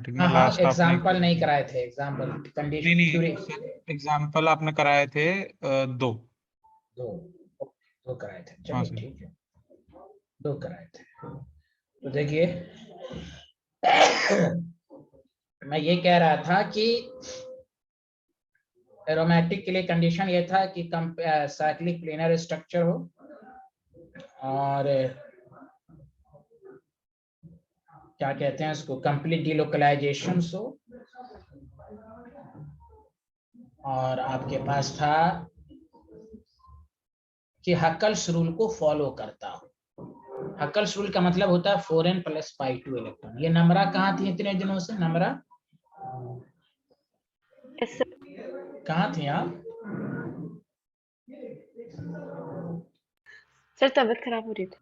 हाँ हाँ, लास्ट आपने एग्जाम्पल नहीं कराए थे, एग्जाम्पल नहीं कंडीशन नहीं सर, एग्जाम्पल आपने कराए थे 2। दो दो कराए थे, हाँ चलिए सर। ठीक है, दो कराए थे। तो देखिए मैं ये कह रहा था कि एरोमेटिक के लिए कंडीशन ये था कि साइक्लिक प्लेनर स्ट्रक्चर हो और क्या कहते हैं उसको, कंप्लीट डिलोकलाइजेशन हो, और आपके पास था कि हकल्स रूल को फॉलो करता हो। हकल्स रूल का मतलब होता है 4n + π2 इलेक्ट्रॉन। ये नंबरा कहाँ थी इतने दिनों से? नंबरा कहाँ थी आप? सर तबीयत खराब हो रही थी।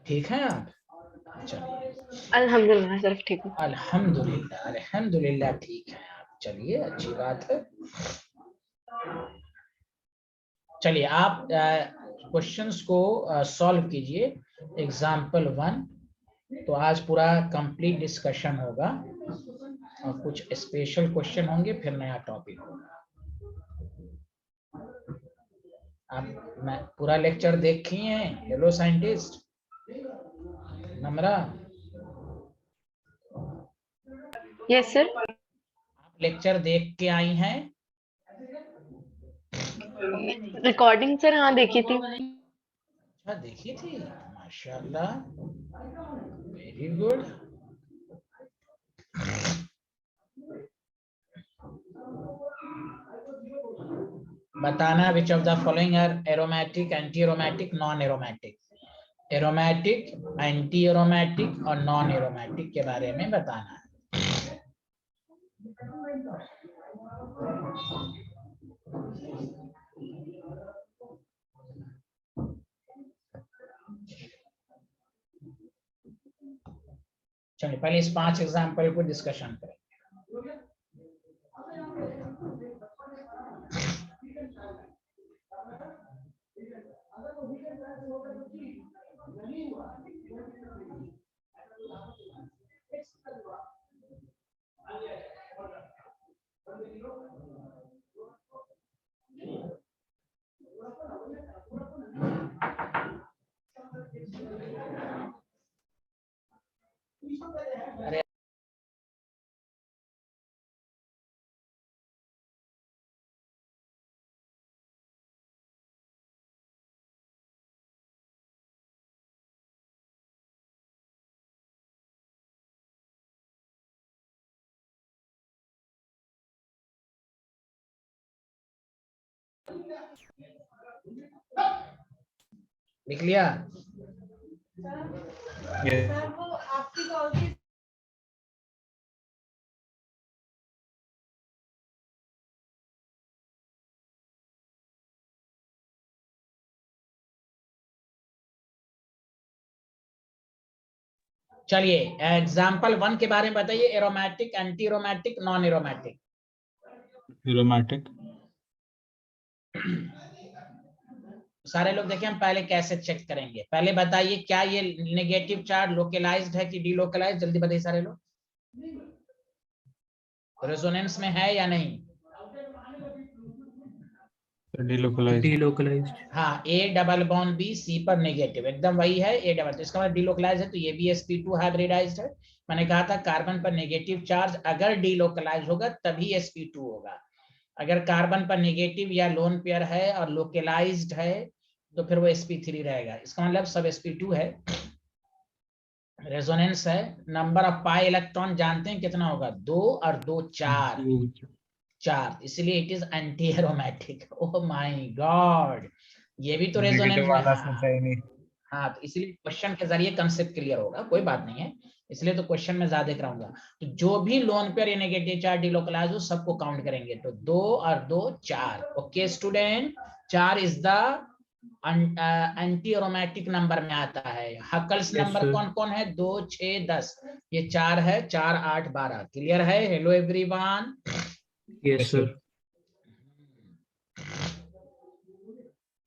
ठीक है आप? चलिए अल्हम्दुलिल्लाह सर ठीक हूँ। अल्हम्दुलिल्लाह, अल्हम्दुलिल्लाह ठीक है आप। चलिए अच्छी बात है। चलिए आप क्वेश्चंस को सॉल्व कीजिए। एग्जाम्पल 1। तो आज पूरा कंप्लीट डिस्कशन होगा और कुछ स्पेशल क्वेश्चन होंगे, फिर नया टॉपिक होगा। आप मैं पूरा लेक्चर देखी हैं? हेलो साइंटिस्ट नम्रा, यस सर। आप लेक्चर देख के आई हैं? रिकॉर्डिंग सर हाँ देखी थी। अच्छा देखी थी, माशाल्लाह, वेरी गुड। बताना which of the following are aromatic, anti aromatic, non aromatic. Aromatic, anti aromatic और नॉन एरोमेटिक के बारे में बताना है। चलिए पहले इस 5 एग्जाम्पल को डिस्कशन करें। अरे लिख लिया? चलिए एग्जाम्पल 1 के बारे में बताइए। Aromatic, anti aromatic, non aromatic. Aromatic. सारे लोग देखें, हम पहले कैसे चेक करेंगे। पहले बताइए क्या ये नेगेटिव चार्ज लोकलाइज्ड है कि डीलोकलाइज्ड? जल्दी बताइए सारे लोग, रेजोनेंस में है या नहीं? डिलोकलाइज्ड। हाँ, A double bond B C पर नेगेटिव, एकदम वही है ए डबल। तो इसका मतलब डीलोकलाइज है, तो ये भी sp2 हाइब्रिडाइज्ड है। मैंने कहा था कार्बन पर नेगेटिव चार्ज अगर डीलोकलाइज होगा तभी sp2 होगा। अगर कार्बन पर नेगेटिव या लोन पेयर है और लोकलाइज्ड है तो फिर वो sp3 रहेगा। इसका मतलब सब sp2 है। रेजोनेंस है। नंबर ऑफ पाई इलेक्ट्रॉन जानते हैं कितना होगा? 2 और 2 4, 4, इसलिए it is anti aromatic. Oh my God, ये भी तो रेजोनेंस नेगेटिव में। वाला सोचा ही नहीं। हाँ, तो इसलिए क्वेश्चन के जरिए कंसेप्ट क्लियर होगा, कोई बात नहीं है। इसलिए तो क्वेश्चन में ज्यादा कराऊंगा। तो जो भी लोन पेयर या नेगेटिव चार्ज डिलोकलाइज हो सबको काउंट करेंगे। तो 2 और 2 4। Okay student, 4 is the anti aromatic number में आता है। हकल्स नंबर कौन कौन है? 2 6 10, ये 4 है। 4 8 12। क्लियर है? Hello everyone. Yes sir.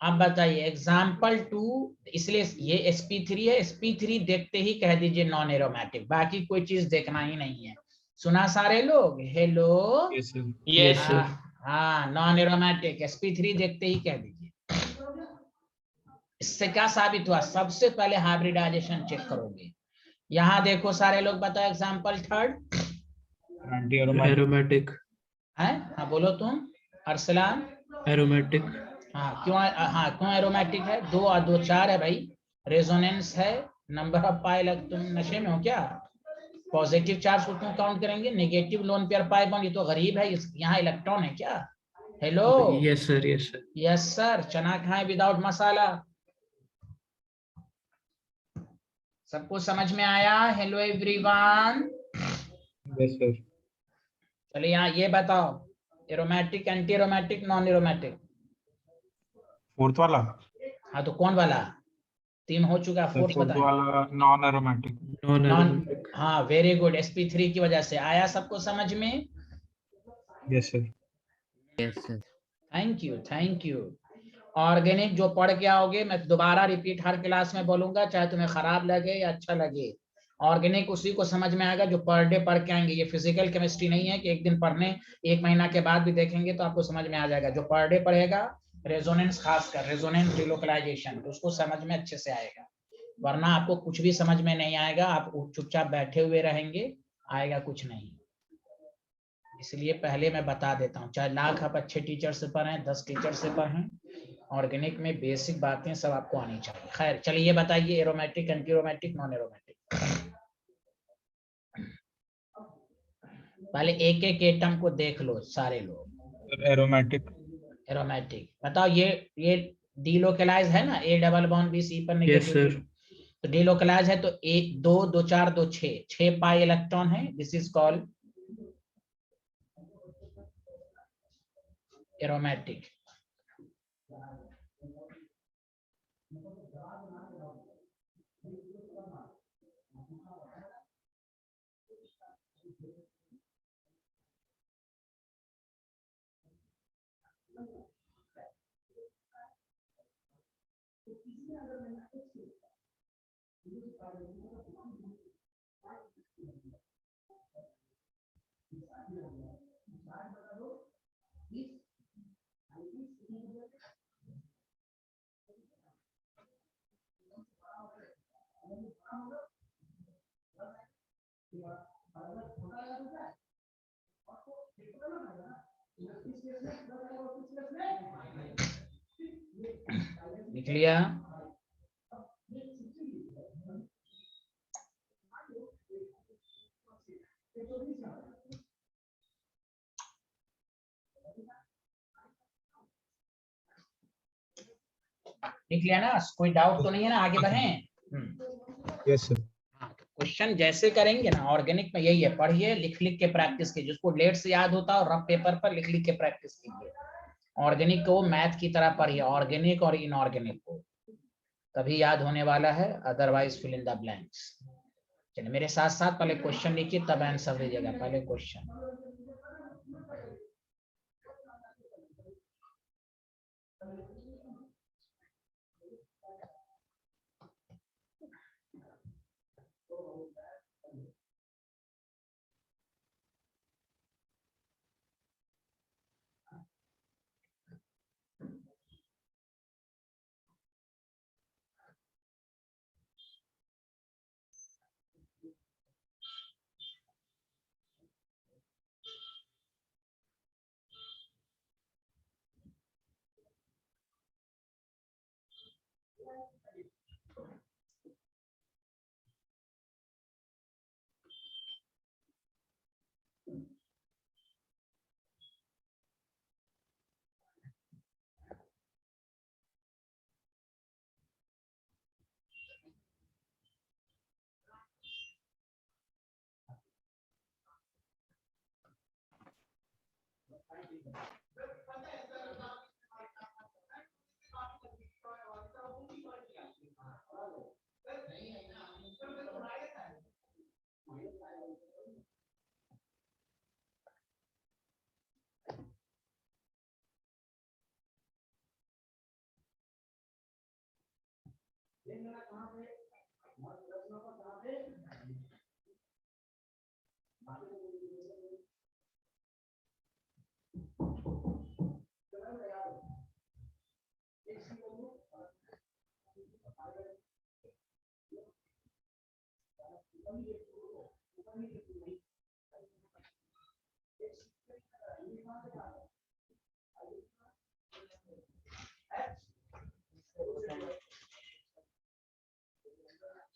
अब बताइए एग्जाम्पल 2, इसलिए ये sp3 है, sp3 देखते ही कह दीजिए नॉन एरोमेटिक, बाकी कोई चीज देखना ही नहीं है। सुना सारे लोग? हेलो। Yes sir. यस हाँ सर। हाँ, नॉन एरोमेटिक sp3 देखते ही कह दीजिए। इससे क्या साबित हुआ? सबसे पहले हाइब्रिडाइजेशन चेक करोगे। यहाँ देखो सारे लोग, बताओ एग्जाम्पल 3 एंटी एरोमेटिक। एरोमेटिक। है। हाँ बोलो तुम अरसलान। एरोमेटिक। हाँ क्यों? हाँ क्यों एरोमेटिक है? 2 और 2 4 है भाई, रेजोनेंस है, नंबर ऑफ पाई लग। तुम नशे में हो क्या? पॉजिटिव चार्ज को क्यों काउंट करेंगे? Negative lone pair pi bond, ये तो गरीब है, यहाँ इलेक्ट्रॉन है क्या? Hello. Yes sir, yes sir. Yes sir. चना खाएं विदाउट मसाला। सबको समझ में आया? Hello everyone. Yes sir. चलिए यहाँ ये बताओ, aromatic, anti aromatic, non aromatic. Fourth वाला हाँ तो कौन वाला? 3 हो चुका, सर, फोर्थ फोर्थ बताएं। वाला non aromatic. Non non. Aromatic. हाँ वेरी गुड, sp3 की वजह से आया सबको समझ में। Yes sir. Yes sir. Thank you, thank you. Organic जो पढ़ के आओगे, मैं दोबारा रिपीट हर क्लास में बोलूंगा, चाहे तुम्हें खराब लगे या अच्छा लगे। ऑर्गेनिक उसी को समझ में आएगा जो पर डे पढ़ के आएंगे। ये फिजिकल केमिस्ट्री नहीं है कि एक दिन पढ़ने, 1 महीना के बाद भी देखेंगे तो आपको समझ में आ जाएगा। जो पर डे पढ़ेगा, रेजोनेंस, खासकर रेजोनेंस डिलोकलाइजेशन, तो उसको समझ में अच्छे से आएगा। वरना आपको कुछ भी समझ में नहीं आएगा, आप चुपचाप बैठे हुए रहेंगे, आएगा कुछ नहीं। इसलिए पहले मैं बता देता हूँ, चाहे लाख आप अच्छे टीचर से पढ़ें, 10 टीचर से पढ़ें, ऑर्गेनिक में बेसिक बातें सब आपको आनी चाहिए। खैर चलिए बताइए, aromatic, anti aromatic, non aromatic. पहले एक एक एटम को देख लो सारे लोग। एरोमेटिक। एरोमेटिक बताओ, ये डीलोकलाइज है ना, A double bond B C पर यस नेगेटिव। सर। तो डीलोकलाइज है तो 1 2 2 4 2 6 पाई इलेक्ट्रॉन है, दिस इज कॉल्ड एरोमेटिक। लिख लिया? लिख लिया ना? कोई डाउट तो नहीं है ना? आगे बढ़ें। Yes sir. हाँ तो क्वेश्चन जैसे करेंगे ना ऑर्गेनिक में, यही है, पढ़िए, लिख लिख के प्रैक्टिस कीजिए। जिसको लेट से याद होता है और रफ पेपर पर लिख लिख के प्रैक्टिस कीजिए। ऑर्गेनिक को मैथ की तरह पढ़िए, ऑर्गेनिक और इनऑर्गेनिक को, तभी याद होने वाला है, otherwise fill in the blanks. चलिए मेरे साथ साथ पहले क्वेश्चन लिखिए, तब आंसर दीजिएगा। पहले क्वेश्चन।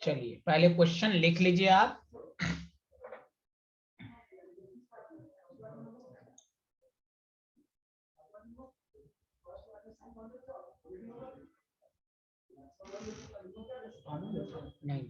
चलिए पहले क्वेश्चन लिख लीजिए आप। नहीं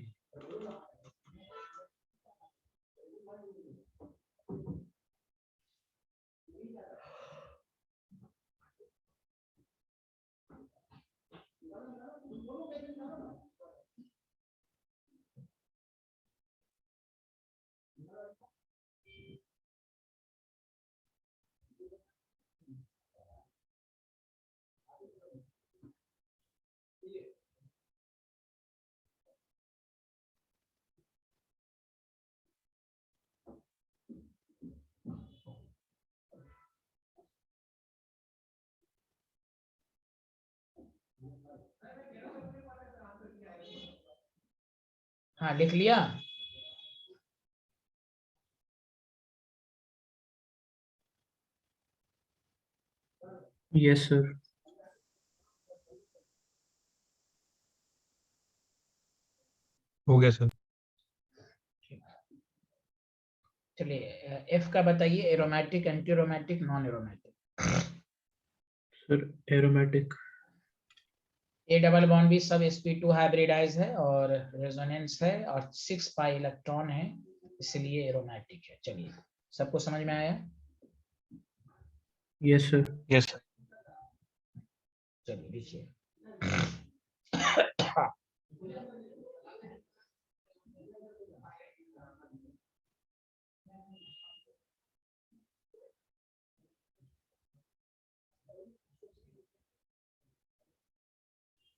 हाँ लिख लिया। Yes, sir. हो गया सर। चलिए एफ का बताइए, aromatic, anti aromatic, non aromatic. Sir, aromatic. ए डबल बॉन्ड भी सब sp2 हाइब्रिडाइज है और रेजोनेंस है और 6 पाई इलेक्ट्रॉन है, इसलिए एरोमेटिक है। चलिए सबको समझ में आया? Yes, sir. Yes sir. चलिए लिखिए।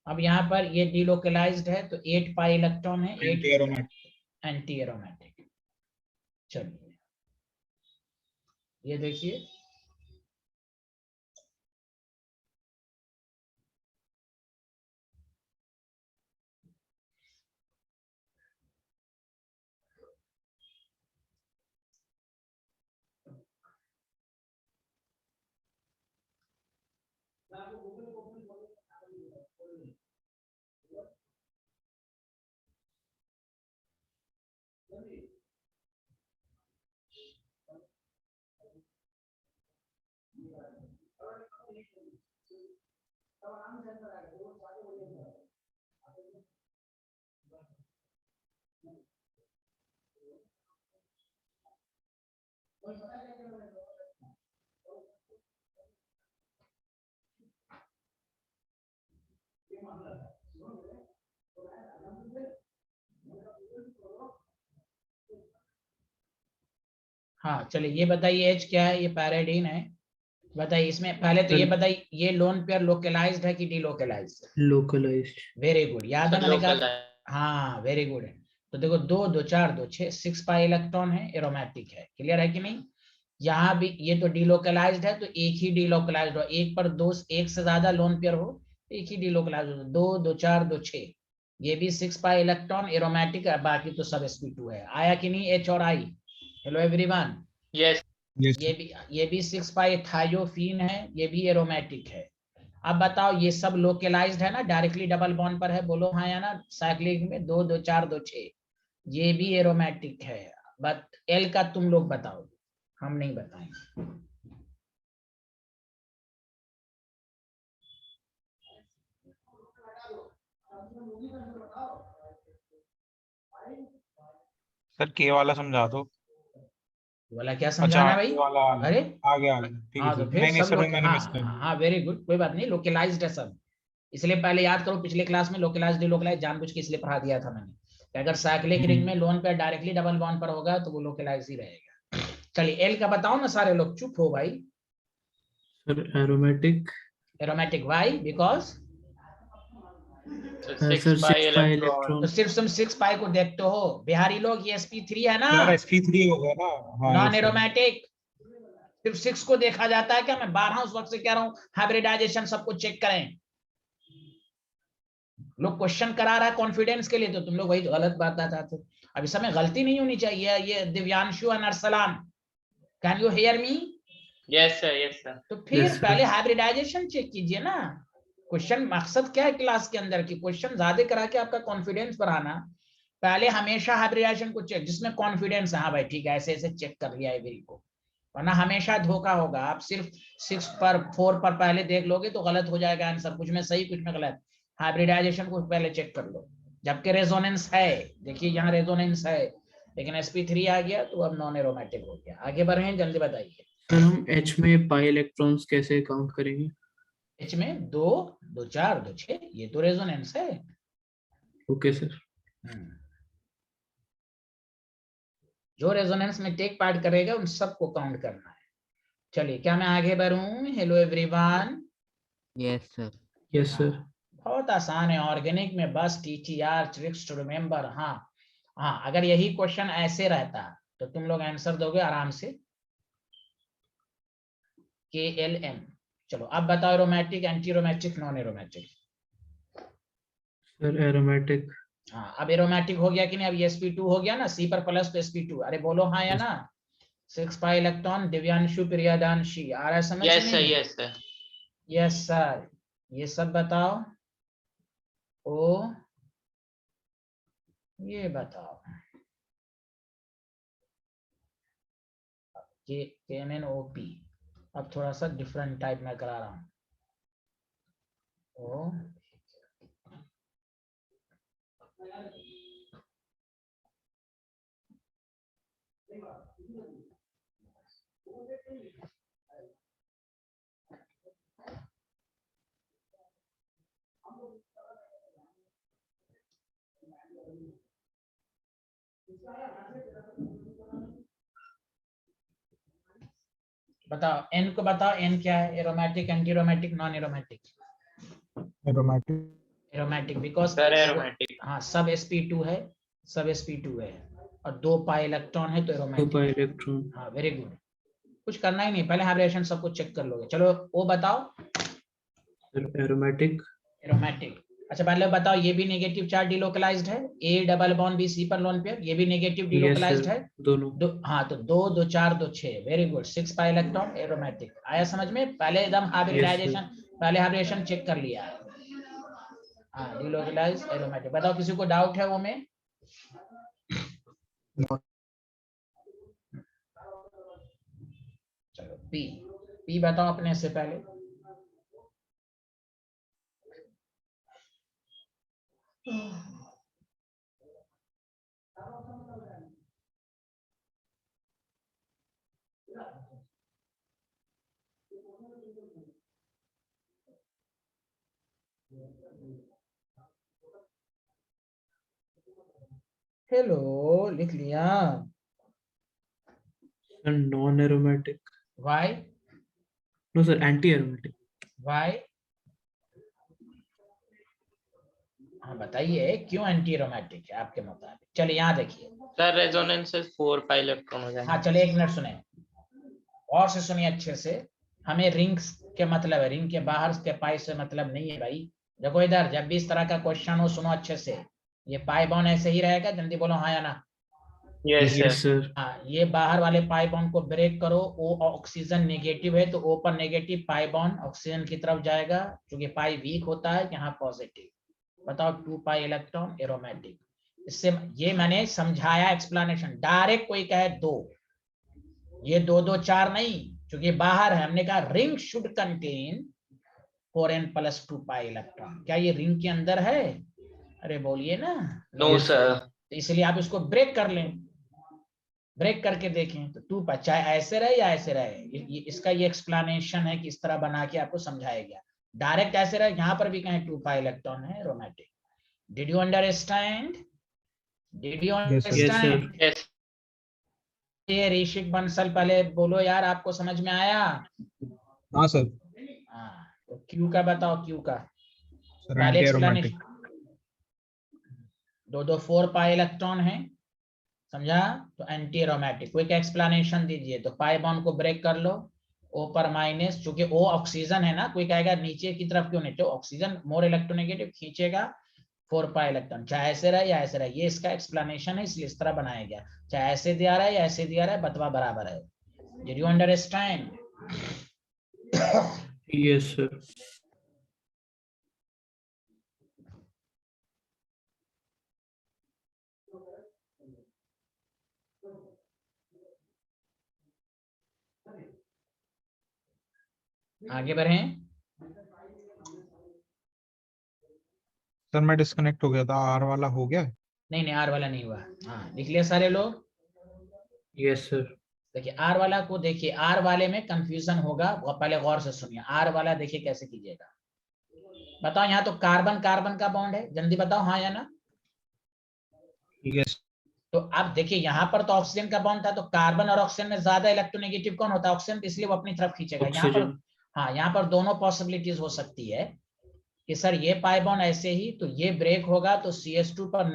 अब यहाँ पर ये डिलोकलाइज्ड है तो 8 पाई इलेक्ट्रॉन है, 8 एंटी एरोमेटिक। चलिए ये देखिए, हाँ चलिए ये बताइए एच क्या है? ये पैराडीन है। बताइए इसमें पहले तो ये बताइए, ये लोन पेयर लोकलाइज्ड है कि डिलोकलाइज्ड? Localized. वेरी गुड, याद है मैंने कहा। हाँ वेरी गुड है। तो देखो 2 2 4 2 6, 6 पाई इलेक्ट्रॉन है, एरोमेटिक है। क्लियर है कि नहीं? यहाँ भी ये तो डिलोकलाइज्ड है तो एक ही डिलोकलाइज्ड हो, एक पर दो, एक से ज्यादा लोन पेयर हो एक ही डिलोकलाइज्ड हो। 2 2 4 2 6, ये भी 6 पाई इलेक्ट्रॉन एरोमेटिक है, बाकी तो सब sp2 है। आया कि नहीं एच और आई? Hello everyone. यस ये भी 6 पाई थायोफीन है, ये भी एरोमेटिक है। अब बताओ ये सब लोकलाइज्ड है ना, डायरेक्टली डबल बॉन्ड पर है? बोलो हाँ या ना। साइक्लिक में 2 2 4 2 6, ये भी एरोमेटिक है। बट एल का तुम लोग बताओ, हम नहीं बताएंगे। सर, के वाला समझा दो। बोला क्या अच्छा समझाना भाई? के वाला अरे आ गया ठीक है हाँ तो सर। फिर नहीं नहीं सब सर, वो लोग, मैंने मिस कर हाँ हाँ वेरी गुड, कोई बात नहीं, लोकलाइज्ड है सब। इसलिए पहले याद करो, पिछले क्लास में लोकलाइज्ड डिलोकलाइज्ड जानबूझ के इसलिए पढ़ा दिया था मैंने कि अगर साइक्लिक रिंग में लोन पे डायरेक्टली डबल बॉन्ड पर होगा तो वो लोकलाइज्ड ही रहेगा। चलिए एल का बताओ ना सारे लोग, चुप हो भाई। Sir, aromatic. Aromatic, why? Because sir sir 6 pi 6 pi electron. तो इलेक्ट्रॉन। सिर्फ तुम 6 पाई को देखते हो, बिहारी लोग ये sp3 है ना, यार sp3 हो गया ना। हाँ नॉन yes sir। एरोमेटिक। सिर्फ 6 को देखा जाता है क्या? मैं 12 उस वक्त से कह रहा हूँ हाइब्रिडाइजेशन सबको चेक करें। लोग क्वेश्चन करा रहा है कॉन्फिडेंस के लिए, तो तुम लोग वही गलत बात बताते हो। अब इस समय गलती नहीं होनी चाहिए। ये Divyanshu and Arsalan, can you hear me? Yes sir. तो फिर Yes, sir. पहले हाइब्रिडाइजेशन चेक कीजिए ना। क्वेश्चन मकसद क्या है क्लास के अंदर की? क्वेश्चन ज्यादा करा के आपका कॉन्फिडेंस बढ़ाना। पहले हमेशा हाइब्रिडाइजेशन को चेक, जिसमें कॉन्फिडेंस है, हाँ भाई ठीक है ऐसे ऐसे चेक कर लिया एवरी को, वरना हमेशा धोखा होगा। आप सिर्फ 6 पर 4 पर पहले देख लोगे तो गलत हो जाएगा आंसर, कुछ में सही कुछ में गलत। हाइब्रिडाइजेशन को पहले चेक कर लो, जबकि रेजोनेंस है। देखिए यहाँ रेजोनेंस है, लेकिन sp3 आ गया तो अब नॉन एरोमेटिक हो गया। आगे बढ़ रहे हैं, जल्दी बताइए। सर हम H में पाई इलेक्ट्रॉन्स कैसे काउंट करेंगे? H में 2 2 4 2 6, ये तो रेजोनेंस है। Okay sir. जो रेजोनेंस में टेक पार्ट करेगा उन सबको काउंट करना है। चलिए, क्या मैं आगे बढ़ूं? Hello everyone. Yes sir. Yes sir. बहुत आसान है ऑर्गेनिक में, बस TTR ट्रिक्स टू रिमेम्बर। हाँ हाँ, अगर यही क्वेश्चन ऐसे रहता तो तुम लोग आंसर दोगे आराम से, KLM। चलो अब बताओ, aromatic, anti aromatic, non aromatic. Sir aromatic. हाँ, अब एरोमेटिक हो गया कि नहीं? अब ये sp2 हो गया ना, C पर प्लस तो sp2। अरे बोलो हाँ या ना। 6 पाई इलेक्ट्रॉन, दिव्यांशु, प्रियदांशी, आ रहा है समझ यस नहीं? सर। Yes sir. ये सब बताओ। ओ ये बताओ, KNOP। अब थोड़ा सा डिफरेंट टाइप में करा रहा हूं। ओ बताओ, N को बताओ, N क्या है? Aromatic, anti aromatic, non aromatic? Aromatic. Aromatic, because sir aromatic. हाँ सब sp2 है, सब sp2 है, और 2 पाई इलेक्ट्रॉन है तो 2 एरोमेटिक। Pi electron. हाँ वेरी गुड। कुछ करना ही नहीं, पहले हाइब्रिडेशन सबको चेक कर लोगे। चलो वो बताओ, सर एरोमेटिक। एरोमेटिक। अच्छा पहले बताओ, ये भी नेगेटिव चार्ज डिलोकलाइज्ड है, A double bond B C पर लोन पेयर, ये भी नेगेटिव यस डिलोकलाइज्ड है। सर दोनों। हाँ तो 2 2 4 2 6, very good. 6 pi electron, aromatic. आया समझ में? पहले एकदम हाइब्रिडाइजेशन, पहले हाइब्रिडेशन चेक कर लिया। हाँ डिलोकलाइज्ड एरोमेटिक। बताओ किसी को डाउट है वो में? चलो P बताओ अपने से पहले। हेलो, लिख लिया? Sir non aromatic. Why? No sir anti aromatic. Why? हाँ बताइए क्यों एंटी एरोमेटिक है आपके मुताबिक? चलिए यहाँ देखिए। सर रेजोनेंस से 4 पाई इलेक्ट्रॉन हो जाएंगे। हाँ चलिए 1 मिनट सुने और से सुनिए अच्छे से। हमें रिंग्स के मतलब है, रिंग के बाहर के पाई से मतलब नहीं है भाई। देखो इधर, जब भी इस तरह का क्वेश्चन हो सुनो अच्छे से। ये पाई बॉन्ड ऐसे ही रहेगा, जल्दी बोलो हाँ या ना। Yes yes sir. सर। हाँ, ये बाहर वाले पाई बॉन्ड को ब्रेक करो। ओ ऑक्सीजन नेगेटिव है तो O पर नेगेटिव, पाई बॉन्ड ऑक्सीजन की तरफ जाएगा, क्योंकि पाई वीक होता है, यहाँ पॉजिटिव। बताओ 2 पाई इलेक्ट्रॉन एरोमेटिक। इससे ये मैंने समझाया, एक्सप्लेनेशन। डायरेक्ट कोई कहे 2, ये 2 2 4 नहीं, क्योंकि बाहर है। हमने कहा ring should contain 4n + 2 pi electron. क्या ये रिंग के अंदर है? अरे बोलिए ना। No sir. तो इसलिए आप इसको ब्रेक कर लें, ब्रेक करके देखें तो 2 पाई, चाहे ऐसे रहे या ऐसे रहे। इसका ये एक्सप्लेनेशन है कि इस तरह बना के आपको समझाया गया। डायरेक्ट ऐसे रहे, यहाँ पर भी कहें 2 पाई इलेक्ट्रॉन है aromatic. Did you understand? Did you Yes, sir. Yes understand? Sir. Yes ये ऋषिक बंसल, पहले बोलो यार, आपको समझ में आया? हाँ सर। हाँ तो क्यू का बताओ, क्यू का सर पहले एंटी एक्सप्लेनेशन। एरोमेटिक। दो 4 पाई इलेक्ट्रॉन है, समझा? तो एंटी एरोमेटिक। क्विक एक्सप्लेनेशन दीजिए। तो पाई बॉन्ड को ब्रेक कर लो, O पर माइनस, चूंकि O ऑक्सीजन है ना, क्विक आएगा नीचे की तरफ, क्यों नहीं? तो ऑक्सीजन मोर इलेक्ट्रोनेगेटिव खींचेगा 4 पाई इलेक्ट्रॉन, चाहे ऐसे रहे या ऐसे रहे। ये इसका एक्सप्लेनेशन है, इसलिए इस तरह बनाया गया। चाहे ऐसे दिया रहा है या ऐसे दिया रहा है, बतवा बराबर है। Did you understand? Yes sir. आगे बढ़ें। सर मैं डिस्कनेक्ट हो गया था, आर वाला हो गया। नहीं नहीं, आर वाला नहीं हुआ। हाँ, लिख लिया सारे लोग? Yes sir. देखिए आर वाला को, देखिए आर वाले में कंफ्यूजन होगा, पहले गौर से सुनिए। आर वाला देखिए कैसे कीजिएगा। बताओ, यहाँ तो कार्बन कार्बन का बॉन्ड है, जल्दी बताओ हाँ या ना। यस। तो अब देखिए यहाँ पर तो ऑक्सीजन का बॉन्ड था, तो कार्बन और ऑक्सीजन में ज्यादा इलेक्ट्रोनेगेटिव कौन होता है? ऑक्सीजन, इसलिए वो अपनी तरफ खींचेगा। यहाँ पर ऑक्सीजन। हाँ, यहाँ पर दोनों पॉसिबिलिटीज हो सकती है कि सर ये पाई बॉन्ड ऐसे ही, तो ये ब्रेक होगा तो CH2 पर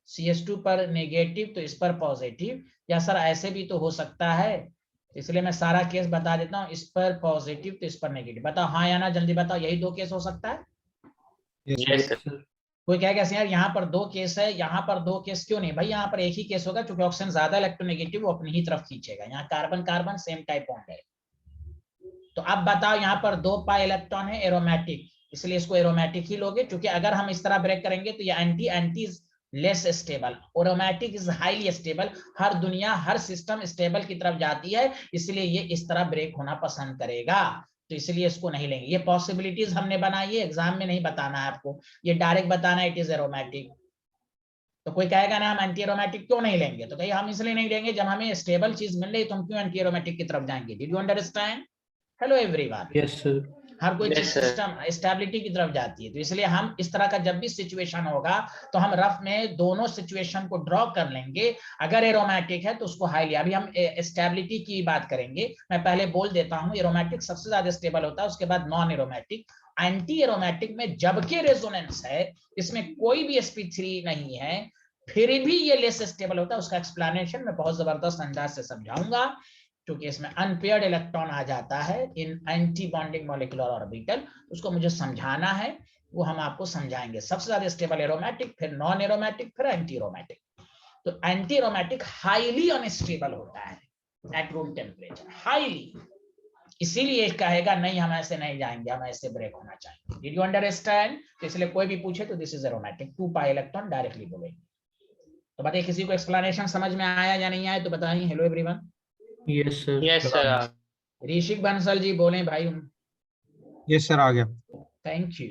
CH2 पर नेगेटिव, तो इस पर पॉजिटिव, या सर ऐसे भी तो हो सकता है। इसलिए मैं सारा केस बता देता हूँ, इस पर पॉजिटिव तो इस पर नेगेटिव। बताओ हाँ या ना, जल्दी बताओ। यही दो केस हो सकता है। Yes, sir. कोई कहेगा यार यहाँ पर दो केस है, यहाँ पर दो केस क्यों नहीं? भाई यहाँ पर एक ही केस होगा, क्योंकि ऑक्सीजन ज्यादा इलेक्ट्रोनेगेटिव, वो अपनी ही तरफ खींचेगा। यहाँ carbon carbon same type bond है। तो अब बताओ, यहाँ पर 2 पाई इलेक्ट्रॉन है एरोमेटिक, इसलिए इसको एरोमेटिक ही लोगे, क्योंकि अगर हम इस तरह ब्रेक करेंगे तो ये anti anti less stable, aromatic is highly stable. हर दुनिया, हर सिस्टम स्टेबल की तरफ जाती है, इसलिए ये इस तरह ब्रेक होना पसंद करेगा, तो इसलिए इसको नहीं लेंगे। ये पॉसिबिलिटीज हमने बनाई है, एग्जाम में नहीं बताना है आपको, ये डायरेक्ट बताना है इट इज एरोमेटिक। तो कोई कहेगा ना हम एंटी एरोमेटिक क्यों नहीं लेंगे, तो कहिए हम इसलिए नहीं लेंगे, जब हमें स्टेबल चीज मिल रही तो हम क्यों एंटी एरोमेटिक की तरफ जाएंगे। Did you understand? Hello everyone. Yes sir. हर कोई Yes, चीज sir. सिस्टम स्टेबिलिटी की तरफ जाती है, तो इसलिए हम इस तरह का जब भी सिचुएशन होगा तो हम रफ में दोनों सिचुएशन को ड्रॉ कर लेंगे। अगर एरोमेटिक है तो उसको हाईली, अभी हम स्टेबिलिटी की बात करेंगे। मैं पहले बोल देता हूं, एरोमेटिक सबसे ज्यादा स्टेबल होता है, उसके बाद नॉन एरोमेटिक। एंटी एरोमेटिक में जबकि रेजोनेंस है, इसमें कोई भी sp3 नहीं है, फिर भी ये लेस स्टेबल होता है। उसका एक्सप्लेनेशन मैं बहुत जबरदस्त अंदाज से समझाऊंगा, क्योंकि इसमें अनपेयर्ड इलेक्ट्रॉन आ जाता है इन एंटी बॉन्डिंग मॉलिक्यूलर ऑर्बिटल, उसको मुझे समझाना है, वो हम आपको समझाएंगे। सबसे ज्यादा स्टेबल एरोमेटिक, फिर नॉन एरोमेटिक, फिर एंटी एरोमेटिक। तो एंटी एरोमेटिक हाईली अनस्टेबल होता है एट रूम टेम्परेचर, हाईली। इसीलिए कहेगा नहीं हम ऐसे नहीं जाएंगे, हम ऐसे ब्रेक होना चाहेंगे। Did you understand? तो इसलिए कोई भी पूछे तो this is aromatic, 2 pi electron directly बोलेंगे। तो बताइए किसी को एक्सप्लेनेशन समझ में आया या नहीं आया, तो बताइए। Hello everyone. Yes sir. Yes, sir. ऋषिक बंसल जी बोले भाई। यस सर, आ गया। Thank you,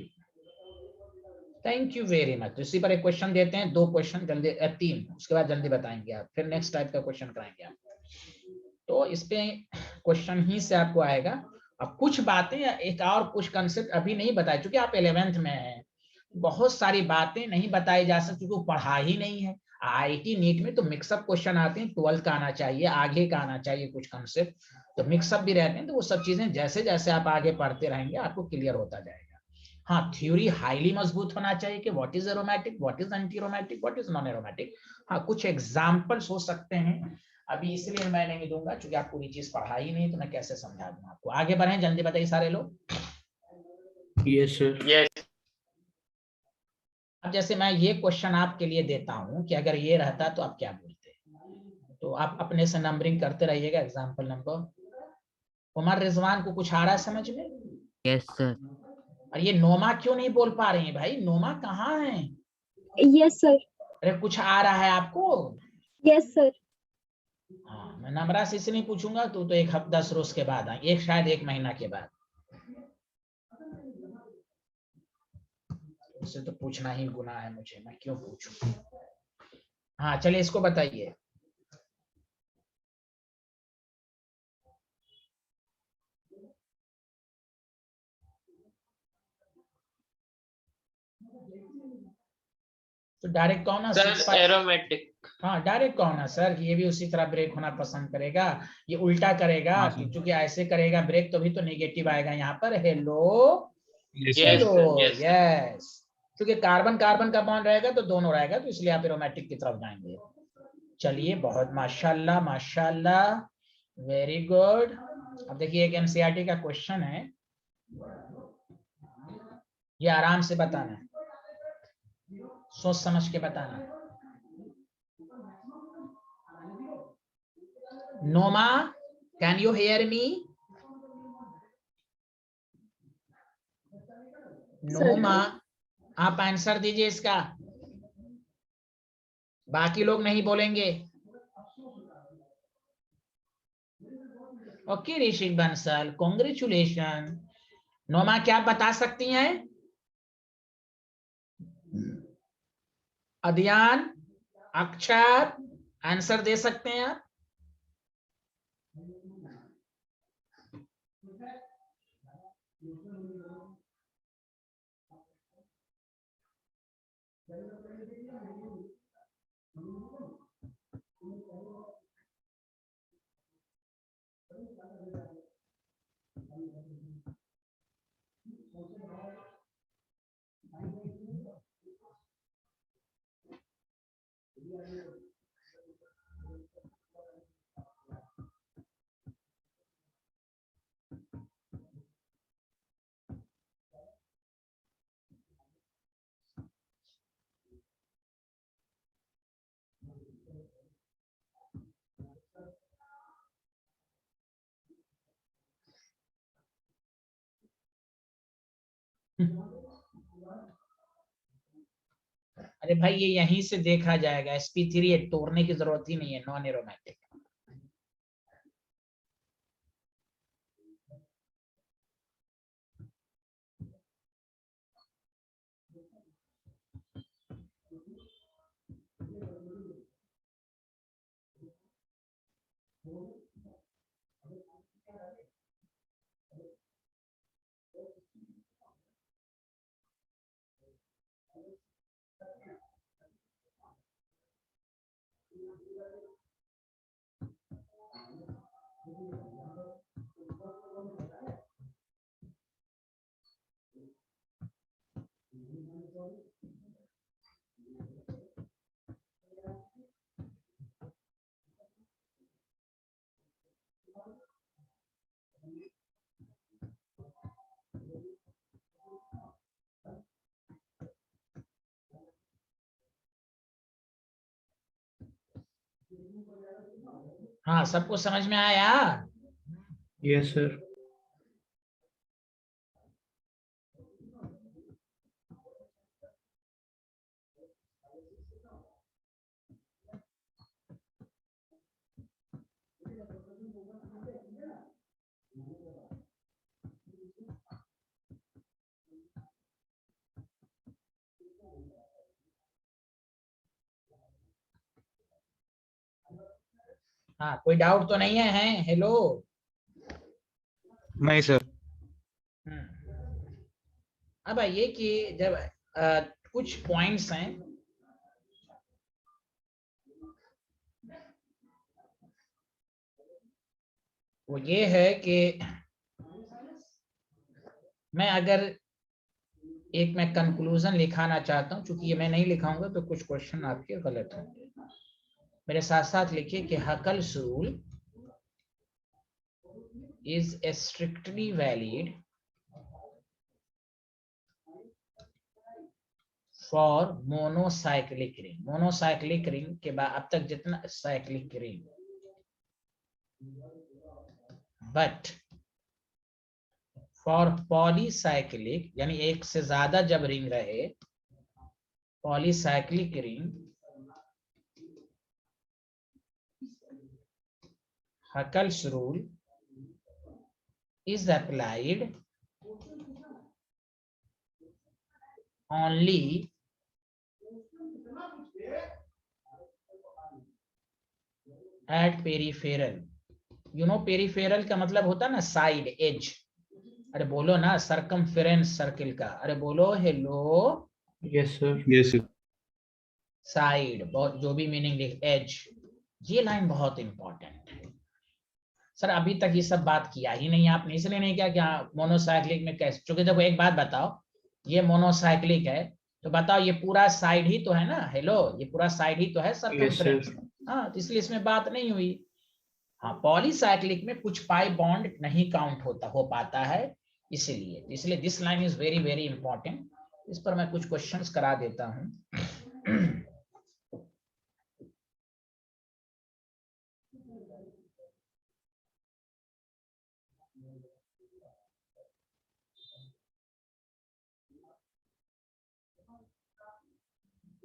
thank you very much. इसी पर एक क्वेश्चन देते हैं, 2 क्वेश्चन जल्दी, 3, उसके बाद जल्दी बताएंगे आप, फिर नेक्स्ट टाइप का क्वेश्चन कराएंगे आप। तो इस पे क्वेश्चन ही से आपको आएगा। अब कुछ बातें, एक और कुछ कंसेप्ट अभी नहीं बताए, क्योंकि आप 11th में हैं, बहुत सारी बातें नहीं बताई जा सकती, क्योंकि पढ़ा ही नहीं है। IIT नीट में तो मिक्सअप क्वेश्चन आते हैं, 12th का आना चाहिए, आगे का आना चाहिए कुछ कंसेप्ट, तो मिक्सअप भी रहते हैं। तो वो सब चीजें जैसे जैसे आप आगे पढ़ते रहेंगे आपको क्लियर होता जाएगा। हाँ, थ्योरी हाईली मजबूत होना चाहिए कि what is aromatic, what is anti aromatic, what is non aromatic. हाँ, कुछ एग्जांपल्स हो सकते हैं, अभी इसलिए मैं नहीं दूंगा क्योंकि आप पूरी चीज पढ़ा ही नहीं, तो मैं कैसे समझा दूं आपको। आगे बढ़े, जल्दी बताइए सारे लोग। Yes sir. Yes. अब जैसे मैं ये क्वेश्चन आपके लिए देता हूं कि अगर ये रहता तो आप क्या बोलते, तो आप अपने से नंबरिंग करते रहिएगा। एग्जांपल नंबर, उमर रिजवान को कुछ आ रहा है समझ में? Yes sir. और ये नोमा क्यों नहीं बोल पा रही है भाई? नोमा कहाँ है? Yes sir. अरे कुछ आ रहा है आपको? Yes sir. हाँ, मैं नम्रा से नहीं पूछूंगा तो एक हफ्ता 10 रोज के बाद आएंगे, शायद 1 महीना के बाद। उससे तो पूछना ही गुनाह है मुझे, मैं क्यों पूछूं। हाँ चलिए, इसको बताइए। तो डायरेक्ट कौन है? Sir, aromatic. हाँ, डायरेक्ट कौन है सर कि ये भी उसी तरह ब्रेक होना पसंद करेगा, ये उल्टा करेगा, हाँ, सर। क्योंकि ऐसे करेगा ब्रेक तो भी तो नेगेटिव आएगा यहाँ पर। Hello yes Yes, hello, sir. Yes, sir. Yes. क्योंकि कार्बन कार्बन का बॉन्ड रहेगा तो दोनों रहेगा, तो इसलिए आप एरोमेटिक की तरफ जाएंगे। चलिए, बहुत माशाल्लाह माशाल्लाह, वेरी गुड। अब देखिए एक एनसीईआरटी का क्वेश्चन है, ये आराम से बताना है, सोच समझ के बताना है। नोमा, कैन यू हियर मी? नोमा, आप आंसर दीजिए इसका, बाकी लोग नहीं बोलेंगे। ओके ऋषिक बंसल, कॉन्ग्रेचुलेशन। नोमा, क्या आप बता सकती हैं? अध्ययन, अक्षर, आंसर दे सकते हैं आप? अरे भाई, ये यहीं से देखा जाएगा, sp3 तोड़ने की जरूरत ही नहीं है, नॉन एरोमेटिक। हाँ, सबको समझ में आया? Yes sir. हाँ, कोई डाउट तो नहीं है? हेलो। नहीं सर। अब आइए कि जब कुछ पॉइंट्स हैं, वो ये है कि मैं अगर एक मैं कंक्लूजन लिखाना चाहता हूं, चूंकि ये मैं नहीं लिखाऊंगा तो कुछ क्वेश्चन आपके गलत होंगे। मेरे साथ साथ लिखिए कि Huckel's rule is strictly valid for monocyclic ring. Monocyclic ring के बाद अब तक जितना cyclic ring, but for polycyclic, यानी एक से ज्यादा जब रिंग रहे, polycyclic ring, Huckel's rule is applied only at peripheral। you know peripheral का मतलब होता है ना साइड, एज। अरे बोलो ना, सरकमफेरेंस सर्किल का, अरे बोलो hello. Yes sir. Yes sir. Side, बहुत जो भी मीनिंग लिख, एज, ये लाइन बहुत इंपॉर्टेंट है। सर अभी तक ये सब बात किया ही नहीं आपने, इसलिए नहीं किया क्या मोनोसाइक्लिक में कैसे? चूंकि देखो एक बात बताओ, ये मोनोसाइक्लिक है, तो बताओ ये पूरा साइड ही तो है ना, हेलो, ये पूरा साइड ही तो है Yes, सरकमफ्रेंस। sir. हाँ, तो इसलिए इसमें बात नहीं हुई। हाँ, पॉलीसाइक्लिक में कुछ पाई बॉन्ड नहीं काउंट हो पाता है, इसलिए this line is very very important. इस पर मैं कुछ क्वेश्चंस करा देता हूँ।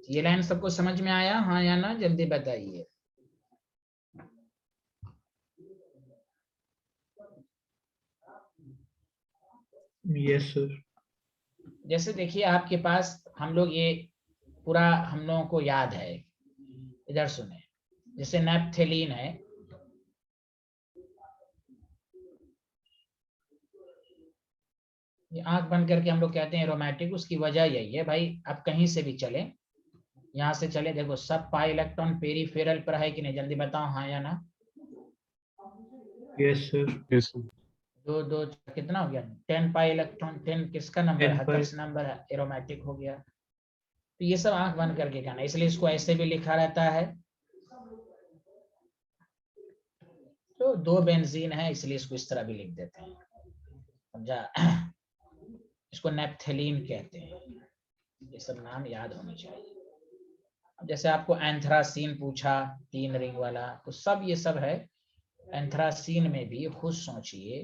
ये लाइन सबको समझ में आया, हाँ या ना, जल्दी बताइए। Yes, sir. जैसे देखिए आपके पास हम लोग ये पूरा हम लोगों को याद है, इधर सुने, जैसे नैप्थेलीन है, ये आंख बंद करके हम लोग कहते हैं एरोमेटिक। उसकी वजह यही है भाई, आप कहीं से भी चले, यहाँ से चले, देखो सब पाई इलेक्ट्रॉन पेरीफेरल पर है कि नहीं, जल्दी बताओ हाँ या ना। Yes, sir. Yes, sir. दो दो कितना हो गया, 10 पाई इलेक्ट्रॉन, 10 किसका नंबर है, 10 pi. हटर्स नंबर है, एरोमेटिक हो गया। तो ये सब आंख बंद करके कहना, इसलिए इसको ऐसे भी लिखा रहता है। तो 2 बेंजीन है, इसलिए इसको इस तरह भी लिख देते हैं, समझा। इसको नेप्थेलीन कहते हैं, ये सब नाम याद होने चाहिए। अब जैसे आपको एंथ्रासीन पूछा, 3 रिंग वाला, तो सब ये सब है। एंथ्रासीन में भी खुद सोचिए,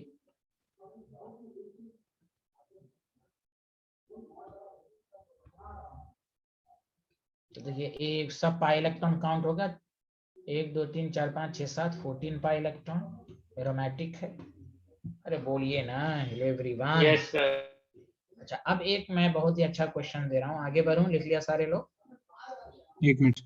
तो देखिए एक सब पाई इलेक्ट्रॉन काउंट होगा, 1 2 3 4 5 6 7 14 पाई इलेक्ट्रॉन एरोमेटिक है। अरे बोलिए ना, हेलो एवरीवन। Yes, sir. अच्छा, अब एक मैं बहुत ही अच्छा क्वेश्चन दे रहा हूँ, आगे बढ़ूं, लिख लिया सारे लोग। 1 मिनट।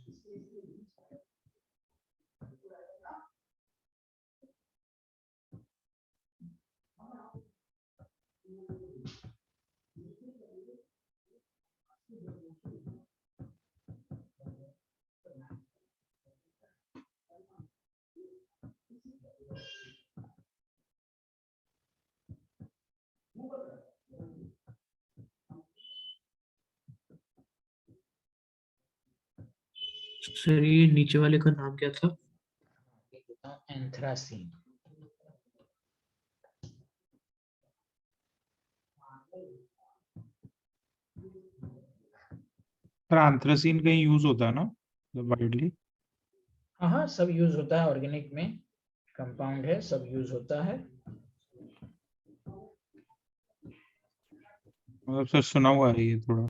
सर ये नीचे वाले का नाम क्या था? एंथ्रासीन। पर एंथ्रासीन कहीं यूज होता है ना, वाइडली? हाँ हाँ, सब यूज होता है, ऑर्गेनिक में कंपाउंड है, सब यूज होता है। मतलब सर सुना हुआ है ये थोड़ा।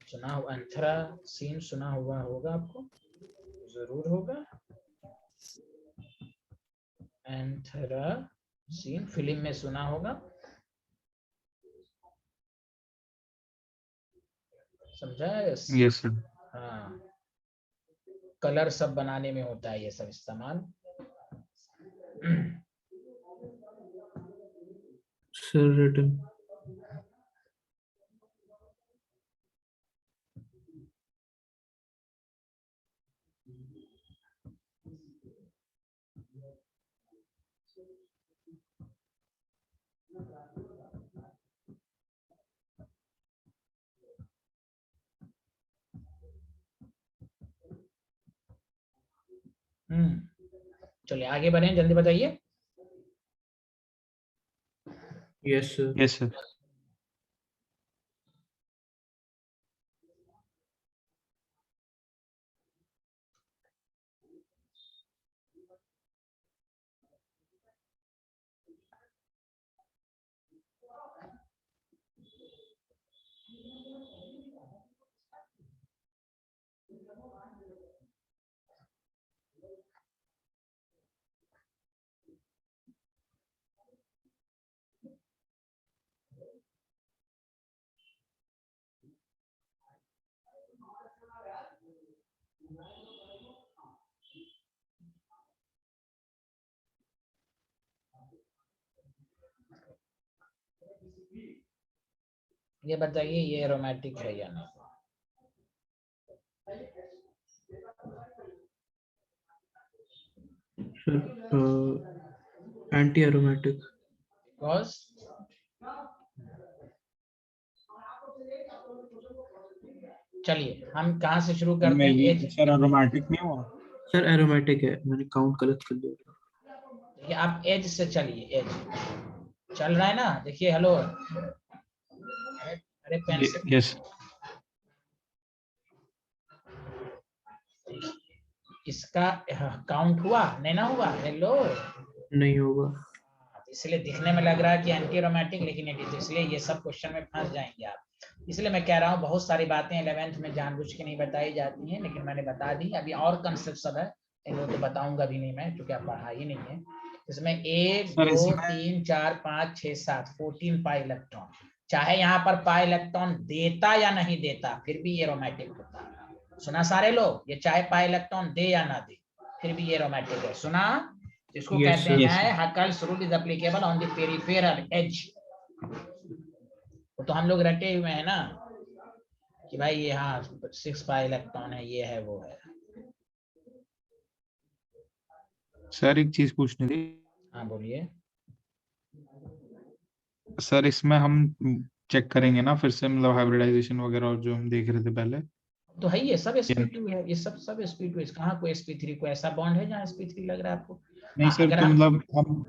सुना हुआ, एंथ्रासीन सुना हुआ होगा आपको, जरूर होगा। एंथ्रासीन फिल्म में सुना होगा, समझा है? Yes sir. हाँ, कलर सब बनाने में होता है ये सब इस्तेमाल। Sir written. चलिए आगे बढ़े, जल्दी बताइए। Yes, sir. Yes sir. ये बताइए ये एरोमेटिक है या नहीं। Sir, anti-aromatic. Because चलिए हम कहाँ से शुरू करते में हैं? ये एज। सर एरोमेटिक नहीं हुआ? सर एरोमेटिक है, मैंने काउंट गलत कर दिया। देखिए आप एज से चलिए, एज चल रहा है ना? देखिए हेलो, अरे पेन से यस इसका काउंट हुआ नहीं ना हुआ? हेलो, नहीं होगा। इसलिए दिखने में लग रहा है कि एंटी एरोमेटिक, लेकिन it is, इसलिए ये सब क्वेश्चन में फंस जाएंगे आप। इसलिए मैं कह रहा हूँ बहुत सारी बातें 11th में जानबूझ के नहीं बताई जाती हैं, लेकिन मैंने बता दी। अभी और कंसेप्ट सब है, इनको तो बताऊंगा भी नहीं मैं, क्योंकि आप पढ़ा ही नहीं है। इसमें 1 सर 2 इसमें 3 4 5 6 7 14 पाई इलेक्ट्रॉन, चाहे यहाँ पर पाई इलेक्ट्रॉन देता या नहीं देता फिर भी ये एरोमेटिक होता है। सुना सारे लोग? ये चाहे पाई इलेक्ट्रॉन दे या ना दे फिर भी ये एरोमेटिक है। सुना? इसको Yes, कहते sir. हैं Huckel's rule is applicable on the peripheral edge. तो हम लोग रटे हुए हैं ना कि भाई ये हाँ 6 पाई इलेक्ट्रॉन है, ये है वो है। सर एक चीज पूछनी थी हाँ बोलिए। सर, इसमें हम चेक करेंगे ना फिर से, मतलब हाइब्रिडाइजेशन वगैरह और जो हम देख रहे थे पहले? तो है ये सब sp2 है, ये सब sp2 है। कहाँ कोई sp3, कोई ऐसा बॉन्ड है जहाँ sp3 लग रहा है आपको? नहीं हाँ, सर, अगर तो हम मतलब हम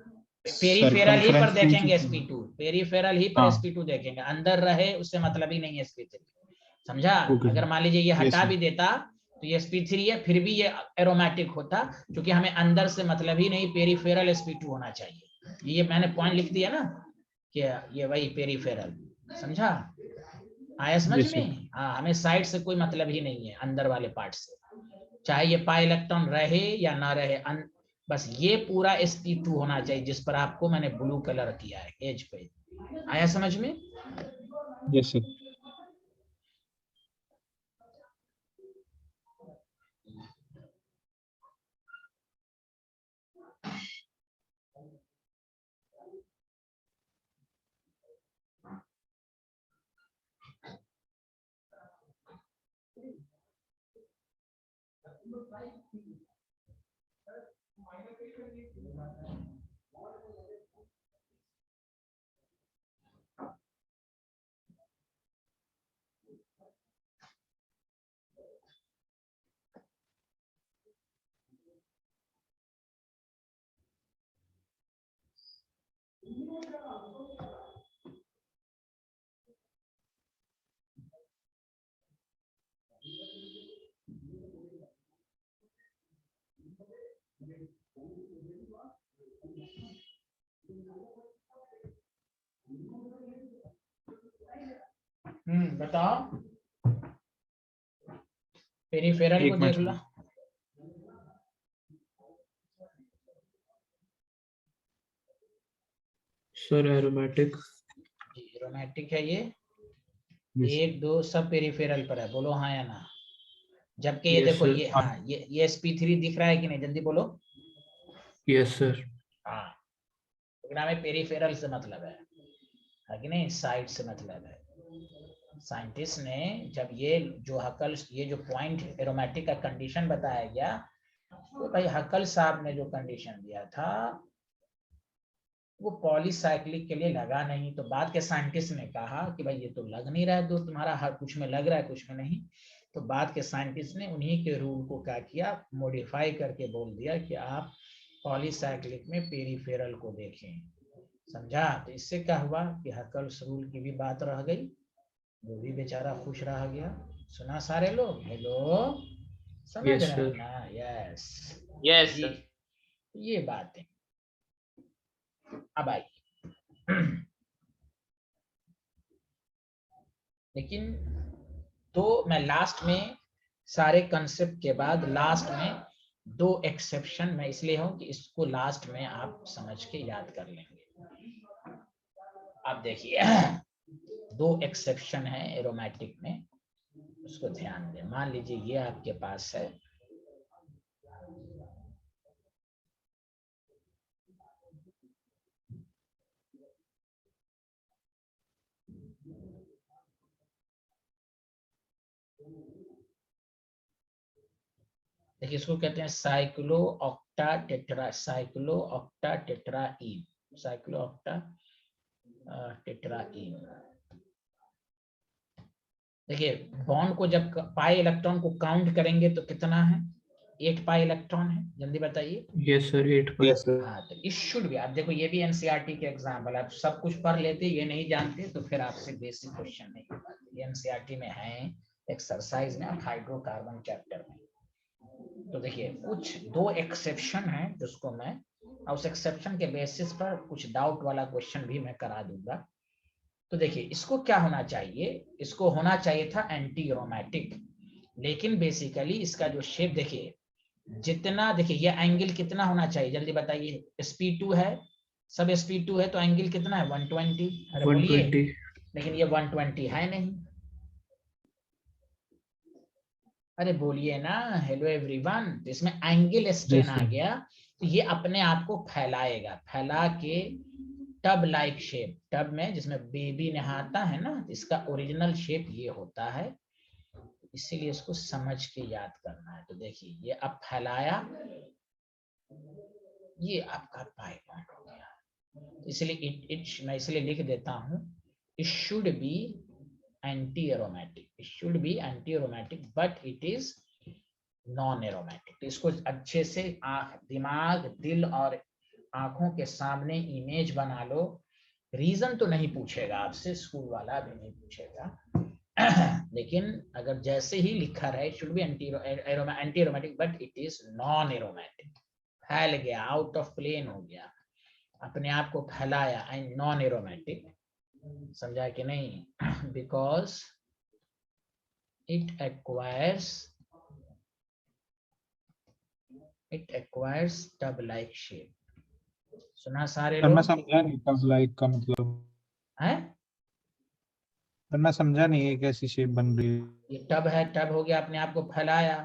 पेरीफेरल ही पर सरकमफ्रेंस के देखेंगे हिसाब से- sp2, पेरीफेरल ही पर हाँ sp2 देखेंगे, अंदर रहे उससे मतलब ही नहीं है sp3। समझा? ओके अगर मान लीजिए ये यस हटा सर भी देता तो ये sp3 है, फिर भी ये एरोमेटिक होता, क्योंकि हमें अंदर से मतलब ही नहीं, पेरीफेरल sp2 होना चाहिए। ये मैंने पॉइंट लिख दिया ना कि ये वही पेरीफेरल। समझा? आया समझ यस सर में? हाँ, हमें साइड से कोई मतलब ही नहीं है, अंदर वाले पार्ट से, चाहे ये पाई इलेक्ट्रॉन रहे या ना रहे। बस ये पूरा sp2 होना चाहिए, जिस पर आपको मैंने ब्लू कलर किया है एज पे। आया समझ में? यस सर बताओ। पेरीफेरल को एक देख minute low. Sir aromatic. Aromatic है ये। यस 1 2 सब पेरीफेरल पर है, बोलो हाँ या ना। जबकि ये यस देखो, सर। ये हाँ ये sp3 दिख रहा है कि नहीं? जल्दी बोलो। Yes sir. हाँ, लेकिन हमें पेरीफेरल से मतलब है कि नहीं? साइड से मतलब है। साइंटिस्ट ने जब ये जो हकल, ये जो पॉइंट एरोमेटिक का कंडीशन बताया गया, तो भाई हकल साहब ने जो कंडीशन दिया था वो पॉलीसाइक्लिक के लिए लगा नहीं। तो बाद के साइंटिस्ट ने कहा कि भाई ये तो लग नहीं रहा है, तो तुम्हारा हर कुछ में लग रहा है कुछ में नहीं। तो बाद के साइंटिस्ट ने उन्हीं के रूल को क्या किया, मॉडिफाई करके बोल दिया कि आप पॉलीसाइक्लिक में पेरीफेरल को देखें। समझा? तो इससे क्या हुआ कि हकल्स रूल की भी बात रह गई, वो भी बेचारा खुश रह गया। सुना सारे लोग? हेलो, समझ यस रहे हैं सर। ना? यस, Yes, ये sir. ये बात है। अब आइए लेकिन तो मैं लास्ट में सारे कंसेप्ट के बाद लास्ट में 2 एक्सेप्शन मैं इसलिए हूं कि इसको लास्ट में आप समझ के याद कर लेंगे। आप देखिए 2 एक्सेप्शन है एरोमेटिक में, उसको ध्यान दें। मान लीजिए ये आपके पास है, देखिए इसको कहते हैं cyclo octa tetra, cyclo octa tetraene, cyclo octa tetraene. देखिए बॉन्ड को जब पाई इलेक्ट्रॉन को काउंट करेंगे तो कितना है, 8 पाई इलेक्ट्रॉन है, जल्दी बताइए। Yes sir 8 yes sir. हाँ तो इस शुड भी, आप देखो ये भी एनसीईआरटी के एग्जाम्पल, आप सब कुछ पढ़ लेते ये नहीं जानते तो फिर आपसे बेसिक क्वेश्चन नहीं हो पाते। ये एनसीईआरटी में है एक्सरसाइज में, हाइड्रोकार्बन चैप्टर में। तो देखिए कुछ 2 एक्सेप्शन है जिसको मैं, उस एक्सेप्शन के बेसिस पर कुछ डाउट वाला क्वेश्चन भी मैं करा दूंगा। तो देखिए इसको क्या होना चाहिए, इसको होना चाहिए था एंटी एरोमेटिक, लेकिन बेसिकली इसका जो शेप देखिए, जितना देखिए ये एंगल कितना होना चाहिए जल्दी बताइए, sp2 है, सब sp2 है तो एंगल कितना है 120। अरे बोलिए, 120। लेकिन ये 120 है नहीं। अरे बोलिए ना, हेलो एवरीवन। तो इसमें एंगल स्ट्रेन आ गया, तो ये अपने आप को फैलाएगा, फैला के टब लाइक शेप, टब में जिसमें बेबी नहाता है ना, इसका ओरिजिनल शेप ये होता है, इसीलिए इसको समझ के याद करना है। तो देखिए ये अब फैलाया, ये आपका पाई बॉन्ड हो गया, इसलिए मैं इसलिए लिख देता हूं, it should be anti aromatic, it should be anti aromatic but it is non aromatic. तो इसको अच्छे से दिमाग, दिल और आंखों के सामने इमेज बना लो। रीजन तो नहीं पूछेगा आपसे, स्कूल वाला भी नहीं पूछेगा लेकिन अगर जैसे ही लिखा रहे should be anti aromatic but it is non aromatic, फैल गया, आउट ऑफ प्लेन हो गया, अपने आप को फैलाया, एंड नॉन एरोमेटिक, समझा कि नहीं, because it acquires tub like shape. सुना सारे सर मैं लोग समझा नहीं टब लाइक का मतलब, हैं? सर मैं समझा नहीं है कैसी शेप बन रही है। ये टब है, टब हो गया, अपने आप को फैलाया,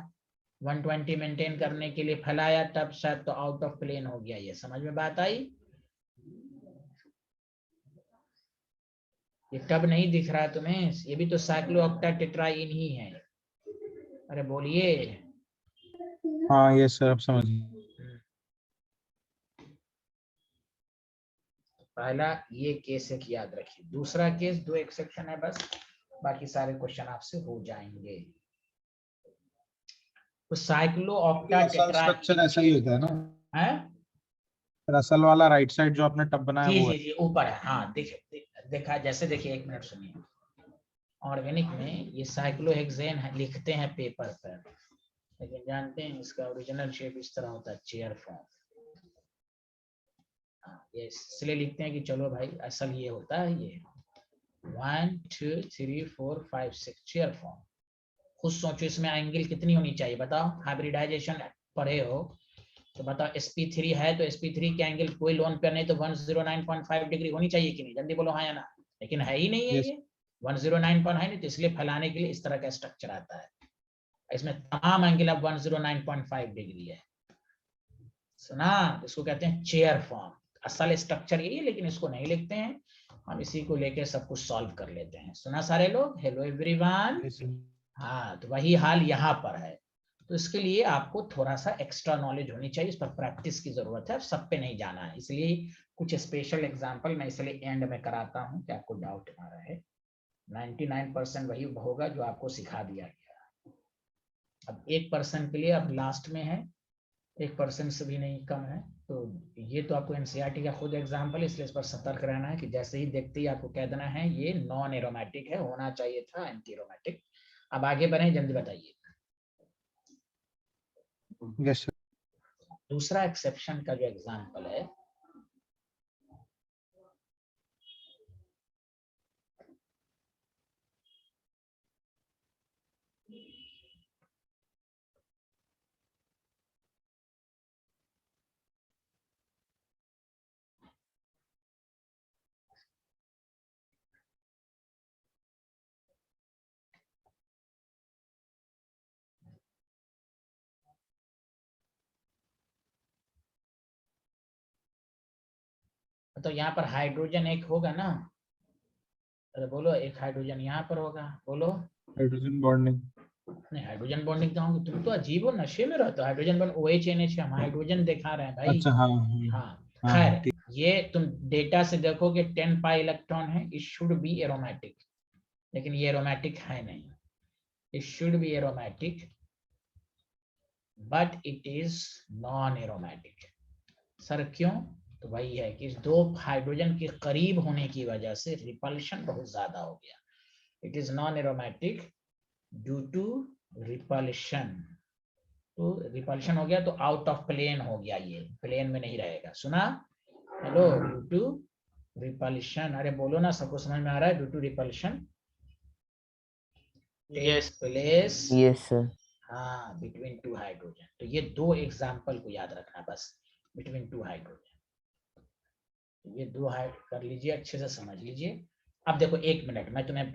120 मेंटेन करने के लिए फैलाया टब शायद, तो आउट ऑफ प्लेन हो गया। ये समझ में बात आई? ये टब नहीं दिख रहा है तुम्हें, ये भी तो साइक्लोऑक्टाटेट्राइन ही है। अरे बोलिए। हाँ यस सर अब समझ गए। पहला ये केस एक याद रखिए, दूसरा केस 2 एक्सेप्शन है बस, बाकी सारे क्वेश्चन आपसे हो जाएंगे। तो साइक्लोऑक्टाटेट्राइन स्ट्रक्चर ऐसा ही होता है ना, है, रसल वाला राइट साइड जो आपने टब बनाया जी वो जी है। जी ऊपर है, हाँ देखा जैसे, देखिए 1 मिनट सुनिए, ऑर्गेनिक में ये साइक्लोहेक्सेन लिखते हैं पेपर पर, लेकिन जानते हैं इसका ओरिजिनल शेप इस तरह होता है, चेयर फॉर्म। ये इसलिए लिखते हैं कि चलो भाई असल ये होता है, ये 1 2 3 4 5 6 चेयर फॉर्म। खुद सोचो इसमें एंगल कितनी होनी चाहिए बताओ, हाइब्रिडाइजेशन पढ़े हो तो बताओ, sp3 है तो sp3 के एंगल कोई लोन पे नहीं तो 109.5 डिग्री होनी चाहिए कि नहीं, जल्दी बोलो हाँ या ना। लेकिन है ही नहीं है, Yes. ये 109 है नहीं, तो इसलिए फैलाने के लिए इस तरह का स्ट्रक्चर आता है, इसमें तमाम एंगल अब 109.5 डिग्री है। सुना, इसको कहते हैं चेयर फॉर्म। असल स्ट्रक्चर यही है, लेकिन इसको नहीं लिखते हैं, हम इसी को लेके सब कुछ सॉल्व कर लेते हैं। सुना सारे लोग, हेलो एवरीवन। Yes, sir. हाँ तो वही हाल यहाँ पर है, तो इसके लिए आपको थोड़ा सा एक्स्ट्रा नॉलेज होनी चाहिए, इस पर प्रैक्टिस की जरूरत है, सब पे नहीं जाना है, इसलिए कुछ स्पेशल एग्जांपल मैं इसलिए एंड में कराता हूँ कि आपको डाउट ना रहे। 99% वही होगा जो आपको सिखा दिया गया, अब 1% के लिए अब लास्ट में है, 1% से भी नहीं कम है। तो ये तो आपको एनसीईआरटी का खुद एग्जाम्पल, इसलिए इस पर सतर्क रहना है कि जैसे ही देखते ही आपको कह देना है ये नॉन एरोमेटिक है, होना चाहिए था एंटी एरोमेटिक। अब आगे बढ़े, जल्दी बताइए। Yes, sir. दूसरा एक्सेप्शन का जो एग्जाम्पल है, तो यहाँ पर हाइड्रोजन एक होगा ना, अरे बोलो, एक हाइड्रोजन यहाँ पर होगा, बोलो। Hydrogen bonding. नहीं हाइड्रोजन बॉन्डिंग कहाँ होगी, तुम तो अजीब हो, नशे में रहते हो। हाइड्रोजन बॉन्ड OH NH, हम हाइड्रोजन दिखा रहे हैं भाई। अच्छा हाँ हाँ हाँ खैर, ठीक। ये तुम डेटा से देखोगे 10 पाई इलेक्ट्रॉन है, इट शुड बी एरोमेटिक, लेकिन ये एरोमेटिक है नहीं. It should be aromatic, but it is non-aromatic. Sir क्यों? तो वही है कि इस दो हाइड्रोजन के करीब होने की वजह से रिपल्शन बहुत ज्यादा हो गया. It is non-aromatic due to repulsion. तो रिपल्शन हो गया तो आउट ऑफ प्लेन हो गया, ये प्लेन में नहीं रहेगा. सुना? हेलो. Due to repulsion. अरे बोलो ना, सबको समझ में आ रहा है? Due to repulsion Yes. Place. Yes, sir. हाँ, बिटवीन टू हाइड्रोजन. तो ये दो एग्जाम्पल को याद रखना बस, बिटवीन टू हाइड्रोजन. ये दो हाइड कर लीजिए, अच्छे से समझ लीजिए. अब देखो 1 मिनट, मैं तुम्हें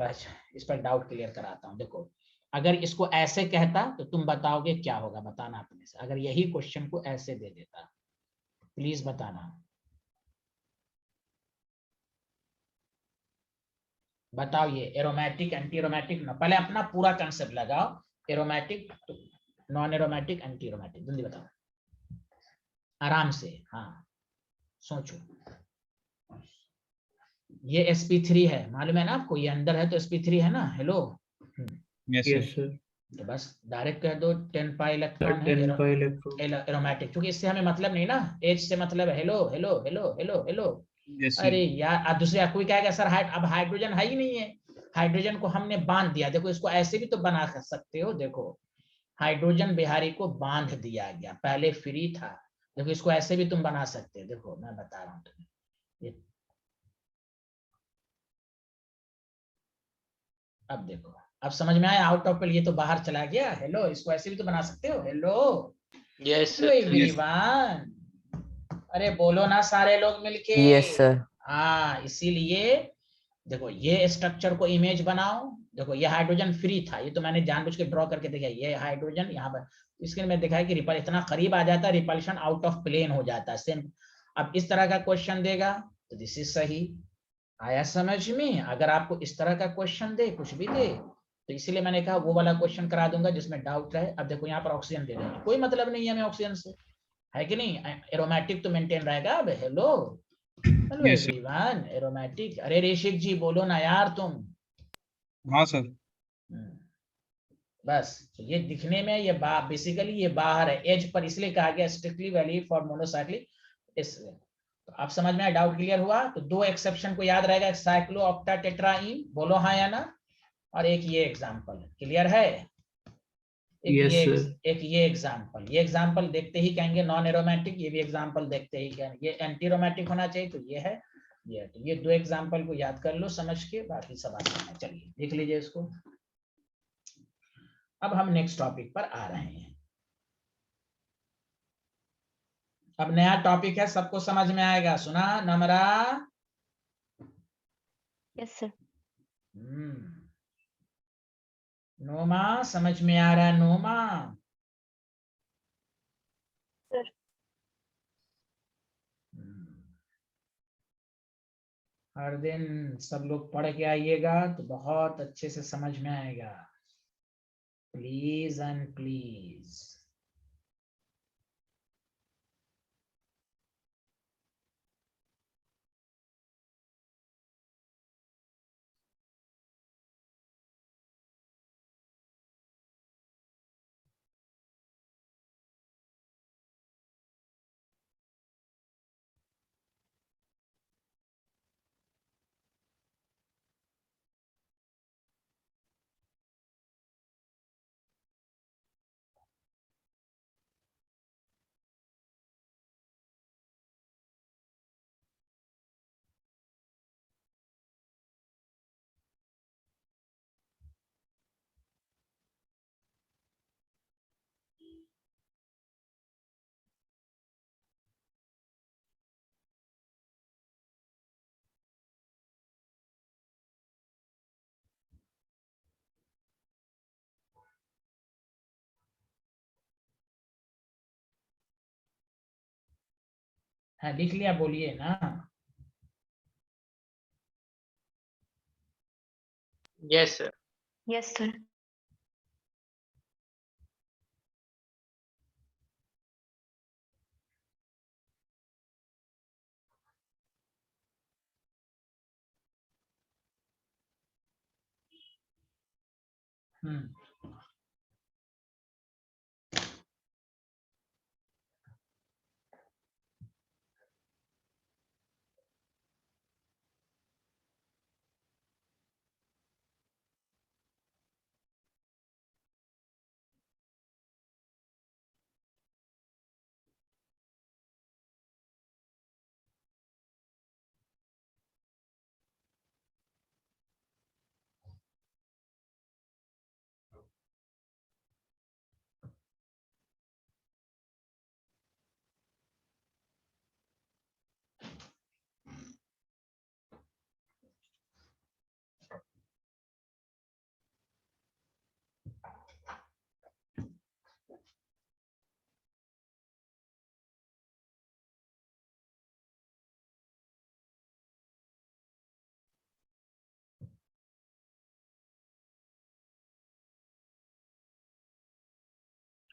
इस पर डाउट क्लियर कराता हूँ. देखो, अगर इसको ऐसे कहता तो तुम बताओगे क्या होगा, बताना अपने से. अगर यही क्वेश्चन को ऐसे दे देता, प्लीज बताना. बताओ ये एरोमेटिक, एंटी एरोमेटिक ना, पहले अपना पूरा कंसेप्ट लगाओ. Aromatic, non aromatic, anti aromatic, जल्दी बताओ आराम से. हाँ सोचो. ये sp3 है, मालूम है ना आपको? ये अंदर है तो sp3 है ना. Hello. Yes yes sir. Sir. तो बस डायरेक्ट कह दो 10 पाई इलेक्ट्रॉन है 10 पाई इलेक्ट्रॉन. एरोमेटिक, क्योंकि इससे हमें मतलब नहीं ना, एच से मतलब है. Hello hello hello hello hello. Yes अरे सर. यार, अब दूसरे कोई कहेगा सर अब हाइड्रोजन है ही नहीं है. हाइड्रोजन को हमने बांध दिया. देखो इसको ऐसे भी तो बना सकते हो. देखो हाइड्रोजन बिहारी को बांध दिया गया, पहले फ्री था. देखो इसको ऐसे भी तुम बना सकते हो. देखो मैं बता रहा हूँ तुम्हें. ये अब देखो, अब समझ में आया? आउट ऑफ ये तो बाहर चला गया. हेलो, इसको ऐसे भी तो बना सकते हो. Hello. Yes, hello sir. Everyone. अरे बोलो ना सारे लोग मिलके. Yes, sir. हाँ, इसीलिए देखो ये स्ट्रक्चर को इमेज बनाओ. देखो ये हाइड्रोजन फ्री था, ये तो मैंने जानबूझ के ड्रॉ करके दिखाया. ये हाइड्रोजन यहाँ पर इसके में दिखाया कि रिपल इतना करीब आ जाता है, रिपल्शन आउट ऑफ प्लेन हो जाता है. सेम अब इस तरह का क्वेश्चन देगा तो दिस इज सही. आया समझ में? अगर आपको इस तरह का क्वेश्चन दे, कुछ भी दे, तो इसीलिए मैंने कहा वो वाला क्वेश्चन करा दूंगा जिसमें डाउट रहे. अब देखो यहाँ पर ऑक्सीजन दे दें, कोई मतलब नहीं है हमें ऑक्सीजन से, है कि नहीं? एरोमेटिक तो मेंटेन रहेगा. अब hello hello yes sir. Everyone, aromatic. अरे ऋषिक जी बोलो ना यार तुम. हाँ सर. बस. तो ये दिखने में ये बेसिकली ये बाहर है एज पर, इसलिए कहा गया स्ट्रिक्टली वैलिड फॉर मोनोसाइक्लिक. इसलिए तो आप समझ में आया? डाउट क्लियर हुआ? तो दो एक्सेप्शन को याद रहेगा, साइक्लो ऑक्टा टेट्राइन, बोलो हाँ या ना, और एक ये एग्जांपल. क्लियर है? Yes, sir. एक ये एग्जांपल देखते ही कहेंगे नॉन एरोमेटिक. ये भी एग्जांपल देखते ही कहेंगे ये एंटी एरोमेटिक होना चाहिए. तो ये है ये. तो ये दो एग्जांपल को याद कर लो समझ के, बाकी सब आसान है. चलिए देख लीजिए इसको. अब हम नेक्स्ट टॉपिक पर आ रहे हैं. अब नया टॉपिक है, सबको समझ में आएगा. सुना नमरा? Yes sir. नोमा समझ में आ रहा है? नोमा सर. हर दिन सब लोग पढ़ के आइएगा तो बहुत अच्छे से समझ में आएगा. Please and please. हाँ लिख लिया, बोलिए ना. Yes, sir. Yes sir. हम्म,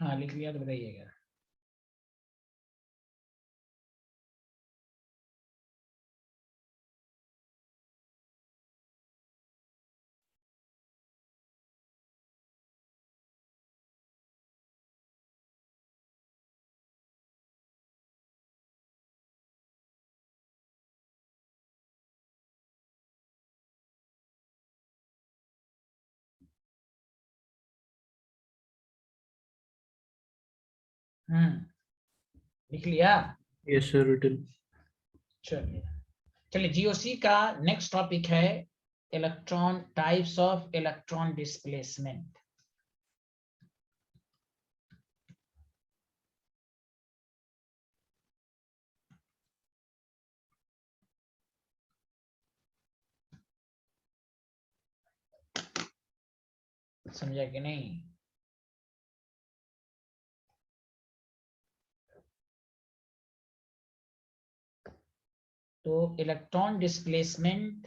हाँ लिख लिया तो बताइएगा। लिख लिया। Yes, sir. Written. चलिए चलिए, जीओसी का नेक्स्ट टॉपिक है electron, types of electron displacement. समझा कि नहीं? तो इलेक्ट्रॉन डिस्प्लेसमेंट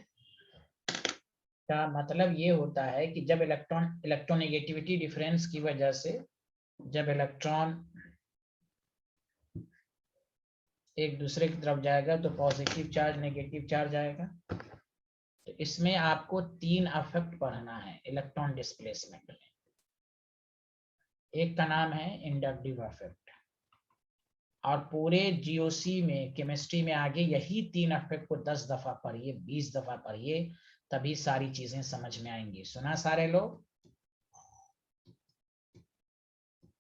का मतलब ये होता है कि जब इलेक्ट्रोनेगेटिविटी डिफरेंस की वजह से जब इलेक्ट्रॉन एक दूसरे की तरफ जाएगा तो पॉजिटिव चार्ज नेगेटिव चार्ज आएगा। तो इसमें आपको 3 अफेक्ट पढ़ना है इलेक्ट्रॉन डिस्प्लेसमेंट में। एक का नाम है इंडक्टिव अफेक्ट, और पूरे जीओसी में केमिस्ट्री में आगे यही 3 अफेक्ट को 10 दफा पढ़िए, 20 दफा पढ़िए, तभी सारी चीजें समझ में आएंगी। सुना सारे लोग?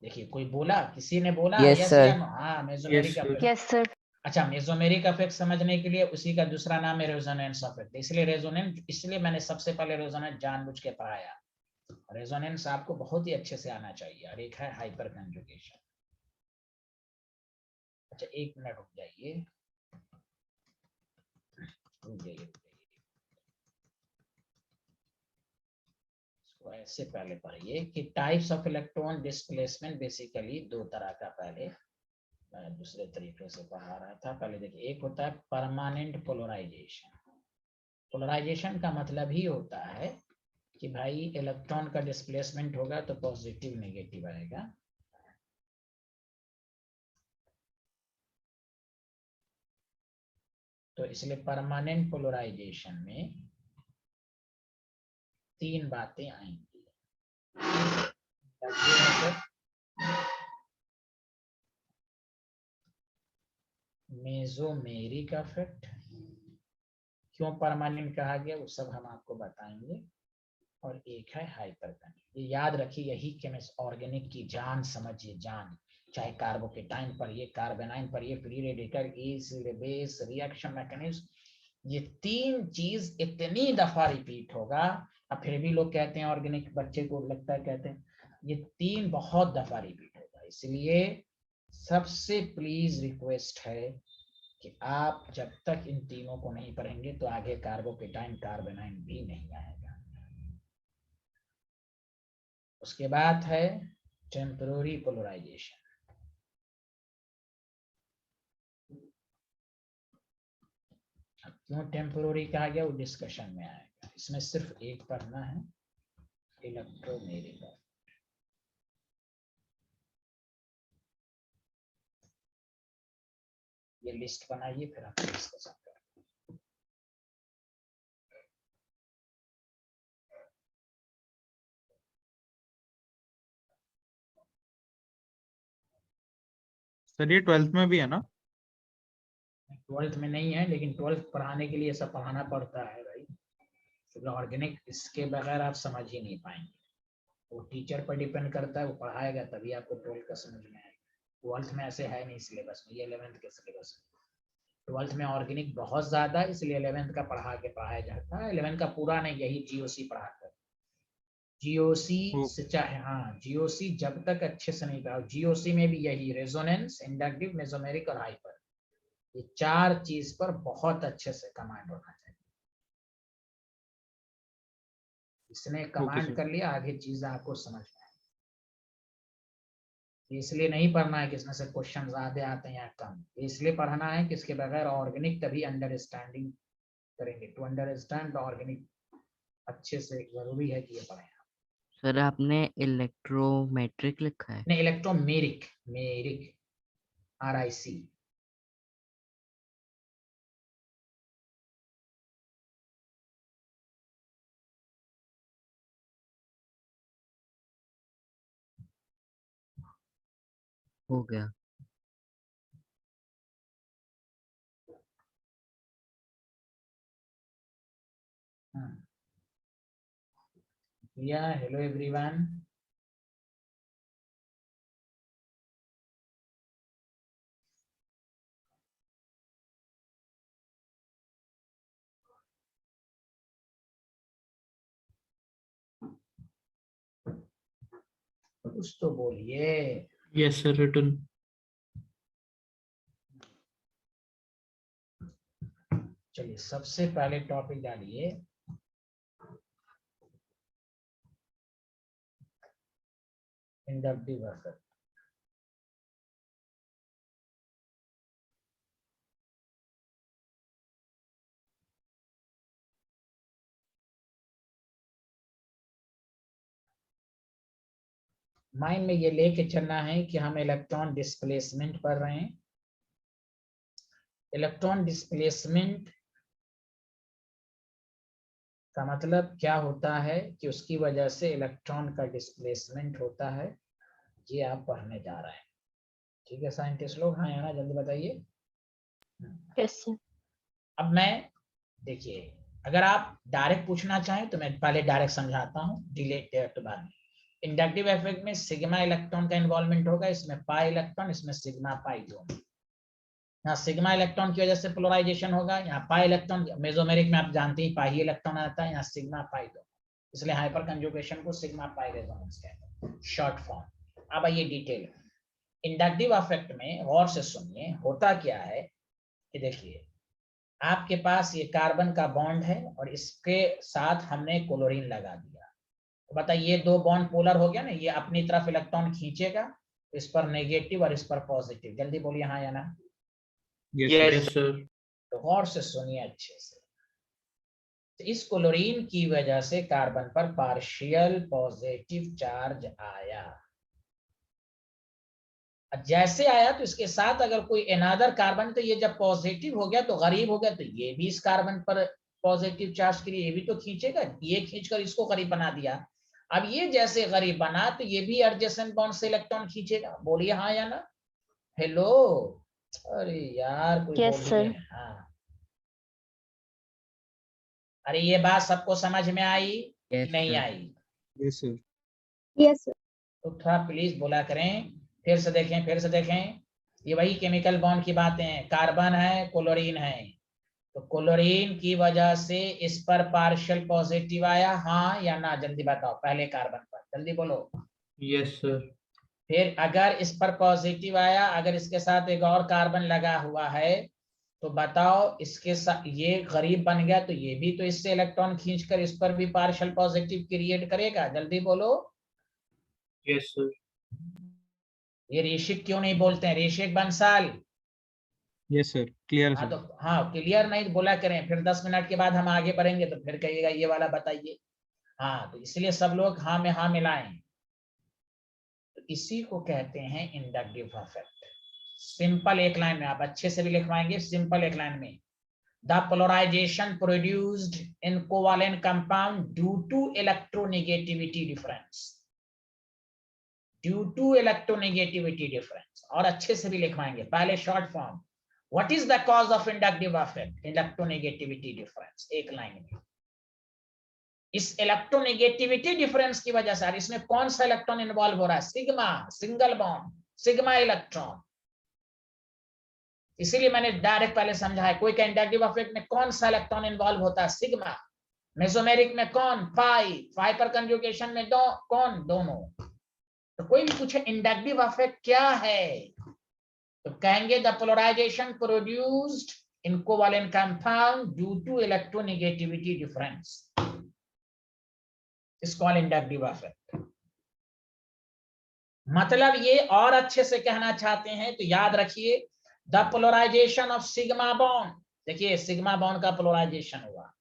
देखिए कोई बोला, किसी ने बोला Yes, sir. या नो? हाँ, mesomeric Yes, sir. Affect. Yes, sir. अच्छा, मेसोमेरिक अफेक्ट समझने के लिए उसी का दूसरा नाम है रेजोनेंस अफेक्ट। इसलिए मैंने सबसे पहले रेजोनेंस जानबूझ के पढ़ाया। रेजोनेंस आपको बहुत ही अच्छे से आना चाहिए। और एक है हाइपर कंजुगेशन। अच्छा, 1 मिनट रुक जाइए, रुक जाइए, रुक जाइए। इसको ऐसे पहले पढ़िए कि types of electron displacement basically 2 तरह का, पहले मैं दूसरे तरीके से पढ़ा रहा था। पहले देखिए, एक होता है परमानेंट पोलराइजेशन। पोलराइजेशन का मतलब ही होता है कि भाई इलेक्ट्रॉन का डिस्प्लेसमेंट होगा तो पॉजिटिव नेगेटिव आएगा। तो इसलिए परमानेंट पोलराइजेशन में 3 बातें आएंगी। मेसोमेरिक इफेक्ट, क्यों परमानेंट कहा गया वो सब हम आपको बताएंगे। और एक है हाइपरकंजुगेशन। ये याद रखिए, यही केमिस्ट ऑर्गेनिक की जान समझिए, जान। चाहे कार्बोकेटाइन पढ़िए, कार्बेनाइन पढ़िए, free radical, base, reaction mechanism, ये 3 चीज इतनी दफा रिपीट होगा। अब फिर भी लोग कहते हैं ऑर्गेनिक, बच्चे को लगता है, कहते हैं ये 3 बहुत दफा रिपीट होगा। इसलिए सबसे प्लीज रिक्वेस्ट है कि आप जब तक इन तीनों को नहीं पढ़ेंगे तो आगे कार्बोकेटाइन, कार्बेनाइन भी नहीं आएगा। उसके बाद है टेम्पररी पोलराइजेशन। क्यों टेम्पररी कहा गया वो डिस्कशन में आएगा। इसमें सिर्फ एक पढ़ना है, इलेक्ट्रोमेरिक। ये लिस्ट बनाइए, फिर हम डिस्कशन करेंगे। सर ये 12th में भी है ना? 12th में नहीं है, लेकिन 12th पढ़ाने के लिए सब पढ़ाना पड़ता है भाई, क्योंकि ऑर्गेनिक इसके बगैर आप समझ ही नहीं पाएंगे। वो टीचर पर डिपेंड करता है, वो पढ़ाएगा तभी आपको 12th का समझ में आएगा। 12th में ऐसे है नहीं सिलेबस में, ये 11th के सिलेबस में। 12th में ऑर्गेनिक बहुत ज्यादा, इसलिए 11th का पढ़ाया जाता है। 11th का पूरा नहीं, यही जीओसी पढ़ाता है। जीओसी से चाहे, हाँ जीओसी जब तक अच्छे से नहीं पढ़ाओ, जीओसी में भी यही रेजोनेंस, इंडक्टिव, मेसोमेरिक और हाइपर, ये 4 चीज पर बहुत अच्छे से कमांड होना चाहिए। इसने कमांड सर। कर लिया, आगे चीज आपको समझ में आएगी। इसलिए नहीं पढ़ना है कि इसमें से क्वेश्चन ज्यादा आते हैं या कम, इसलिए पढ़ना है कि इसके बगैर ऑर्गेनिक तभी अंडरस्टैंडिंग करेंगे। टू अंडरस्टैंड ऑर्गेनिक अच्छे से जरूरी है कि ये पढ़ें। सर आपने इलेक्ट्रोमेट्रिक लिखा है? नहीं, इलेक्ट्रोमेरिक, मेरिक, RIC। हो गया। Hello everyone. कुछ तो बोलिए। Yes sir, return. चलिए सबसे पहले टॉपिक डालिए, इंडक्टिव इफेक्ट। माइंड में ये लेके चलना है कि हम इलेक्ट्रॉन डिस्प्लेसमेंट पढ़ रहे हैं। इलेक्ट्रॉन डिस्प्लेसमेंट का मतलब क्या होता है कि उसकी वजह से इलेक्ट्रॉन का डिस्प्लेसमेंट होता है, ये आप पढ़ने जा रहे हैं। ठीक है साइंटिस्ट लोग, हाँ या ना, जल्दी बताइए। Yes sir. अब मैं, देखिए अगर आप डायरेक्ट पूछना चाहें तो मैं पहले डायरेक्ट समझाता हूँ, डिलेट बाद में। इंडक्टिव इफेक्ट में सिग्मा इलेक्ट्रॉन का इन्वॉल्वमेंट होगा, इसमें पाई इलेक्ट्रॉन, इसमें सिग्मा पाई दोनों। यहाँ सिग्मा इलेक्ट्रॉन की वजह से पोलराइजेशन होगा, यहाँ पाई इलेक्ट्रॉन, मेसोमेरिक में आप जानते हैं पाई इलेक्ट्रॉन आता है, यहाँ सिग्मा पाई दोनों, इसलिए हाइपर कंजुगेशन को सिग्मा पाई रेजोनेंस कहते हैं, शॉर्ट फॉर्म। अब आइए डिटेल। इंडक्टिव इफेक्ट में गौर से सुनिए, होता क्या है कि देखिए आपके पास ये कार्बन का बॉन्ड है और इसके साथ हमने क्लोरीन लगा दिया, तो बताइए ये 2 बॉन्ड पोलर हो गया ना, ये अपनी तरफ इलेक्ट्रॉन खींचेगा, इस पर नेगेटिव और इस पर पॉजिटिव। जल्दी बोलिए हाँ या ना। Yes sir. तो गौर से सुनिए अच्छे से। तो इस क्लोरीन की वजह से कार्बन पर पार्शियल पॉजिटिव चार्ज आया। जैसे आया तो इसके साथ अगर कोई अनदर कार्बन, तो ये जब पॉजिटिव हो गया तो गरीब हो गया, तो ये भी इस कार्बन पर पॉजिटिव चार्ज के लिए ये भी तो खींचेगा, ये खींचकर इसको गरीब बना दिया। अब ये जैसे गरीब बना तो ये भी एडजेसेंट बॉन्ड से इलेक्ट्रॉन खींचेगा। बोलिए हाँ या ना। हेलो, अरे यार कोई Yes, बोलिए sir. हाँ। अरे ये बात सबको समझ में आई कि नहीं sir. आई? Yes sir. Yes, sir. तो थोड़ा प्लीज बोला करें, फिर से देखें, फिर से देखें। ये वही केमिकल बॉन्ड की बातें हैं, कार्बन है, क्लोरीन है, तो क्लोरीन की वजह से इस पर पार्शियल पॉजिटिव आया, हाँ या ना, जल्दी बताओ। पहले कार्बन पर जल्दी बोलो। Yes sir. फिर अगर इस पर पॉजिटिव आया, अगर इसके साथ एक और कार्बन लगा हुआ है, तो बताओ इसके साथ ये गरीब बन गया, तो ये भी तो इससे इलेक्ट्रॉन खींचकर इस पर भी पार्शियल पॉजिटिव क्रिएट करेगा। जल्दी बोलो। Yes sir. ये ऋषिक क्यों नहीं बोलते हैं, ऋषिक बंसाल? यस सर, क्लियर हाँ सर। तो हाँ क्लियर नहीं बोला करें, फिर 10 मिनट के बाद हम आगे बढ़ेंगे तो फिर कहिएगा ये वाला बताइए। हाँ तो इसलिए सब लोग हाँ में हाँ मिलाएं। तो इसी को कहते हैं इंडक्टिव इफेक्ट। सिंपल एक लाइन में, आप अच्छे से भी लिखवाएंगे, सिंपल एक लाइन में। The polarization produced in covalent compound due to electronegativity difference, due to electronegativity difference, और अच्छे से भी लिखवाएंगे। पहले short form, what is the cause of inductive effect, electronegativity difference, एक लाइन में। इस इलेक्ट्रोनेगेटिविटी डिफरेंस की वजह से, इसमें कौन सा इलेक्ट्रॉन इन्वॉल्व हो रहा है, sigma, single bond, sigma electron. इसीलिए मैंने डायरेक्ट पहले समझा है, कोई का इंडक्टिव इफेक्ट में कौन सा इलेक्ट्रॉन इन्वॉल्व होता है, सिग्मा। मेसोमेरिक में कौन, पाई, पर कंजुगेशन में कौन, दोनों। तो कोई भी पूछे इंडक्टिव इफेक्ट क्या है, तो कहेंगे the polarization produced in covalent compound due to electronegativity difference is called inductive effect. मतलब ये और अच्छे से कहना चाहते हैं तो याद रखिए, the polarization of sigma bond, देखिए सिग्मा बॉन्ड का पोलराइजेशन हुआ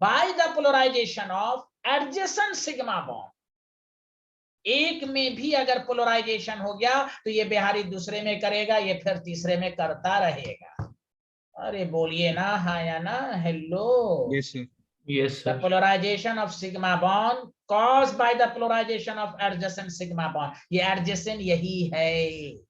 by the polarization of adjacent sigma bond. एक में भी अगर पोलराइजेशन हो गया तो ये बिहारी दूसरे में करेगा, ये फिर तीसरे में करता रहेगा। अरे बोलिए ना हाँ या ना, hello. Yes sir. Yes, The sir. polarization of sigma bond caused by the polarization of adjacent sigma bond, ये adjacent यही है।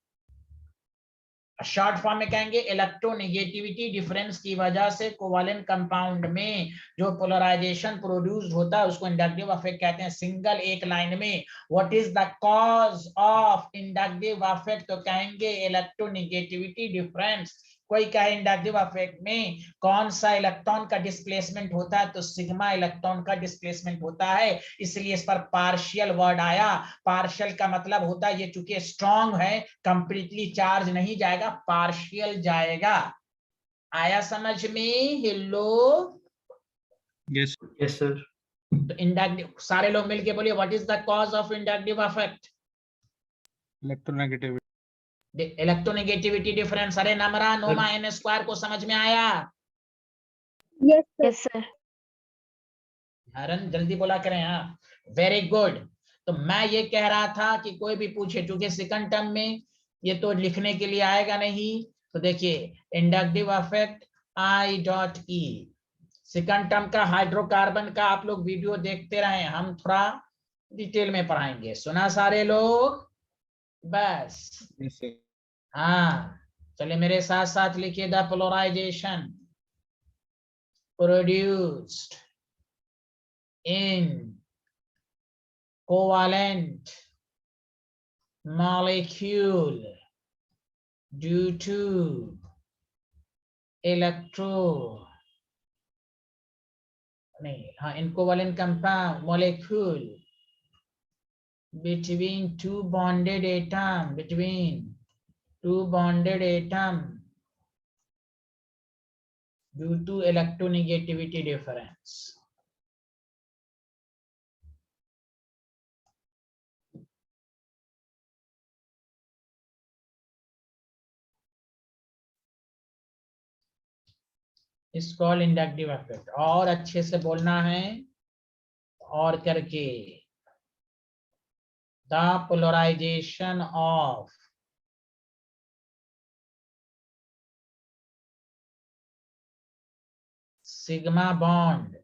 शॉर्ट फॉर्म में कहेंगे इलेक्ट्रोनेगेटिविटी डिफरेंस की वजह से कोवेलेंट कंपाउंड में जो पोलराइजेशन प्रोड्यूस्ड होता है उसको इंडक्टिव इफेक्ट कहते हैं। सिंगल एक लाइन में, what is the cause of inductive effect, तो कहेंगे इलेक्ट्रोनेगेटिविटी डिफरेंस। कोई कहे इंडक्टिव इफेक्ट में कौन सा इलेक्ट्रॉन का डिस्प्लेसमेंट होता है, तो सिग्मा इलेक्ट्रॉन का डिस्प्लेसमेंट होता है, इसलिए इस पर पार्शियल वर्ड आया। पार्शियल का मतलब होता है ये चूंकि स्ट्रॉन्ग है, कंप्लीटली चार्ज नहीं जाएगा, पार्शियल जाएगा। आया समझ में, हेलो। Yes Yes, sir. तो इंडक्टिव, सारे लोग मिलके बोलिए, what is the cause of inductive effect, electronegativity. Electronegativity difference. अरे नमरा नोमा एन स्क्वायर को समझ में आया? Yes, sir. Yes, sir. हरन जल्दी बोला करें। हाँ, वेरी गुड। तो मैं ये कह रहा था कि कोई भी पूछे, चूंकि सेकंड टर्म में ये तो लिखने के लिए आएगा नहीं, तो देखिए inductive effect I dot E, second term का हाइड्रोकार्बन का आप लोग वीडियो देखते रहे, हम थोड़ा डिटेल में पढ़ाएंगे। सुना सारे लोग? बस यस सर। हाँ, चलिए मेरे साथ साथ लिखिए, the polarization produced in covalent molecule due to in covalent compound molecule between two bonded atom due to electronegativity difference। इस कॉल इंडक्टिव इफेक्ट, और अच्छे से बोलना है और करके, the polarization of sigma bond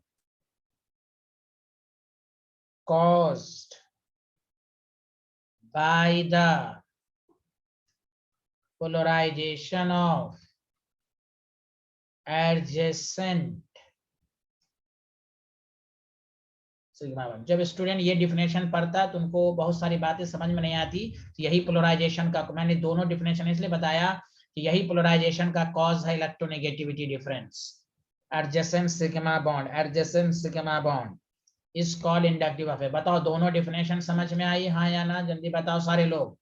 caused by the polarization of adjacent sigma bond. जब student ये डिफिनेशन पढ़ता है तो उनको बहुत सारी बातें समझ में नहीं आती, तो यही पोलराइजेशन का, मैंने दोनों डिफिनेशन इसलिए बताया कि यही पोलराइजेशन का कॉज है, electronegativity difference. Adjacent sigma bond is called inductive effect. बताओ दोनों डिफिनेशन समझ में आई, हाँ या ना, जल्दी बताओ सारे लोग।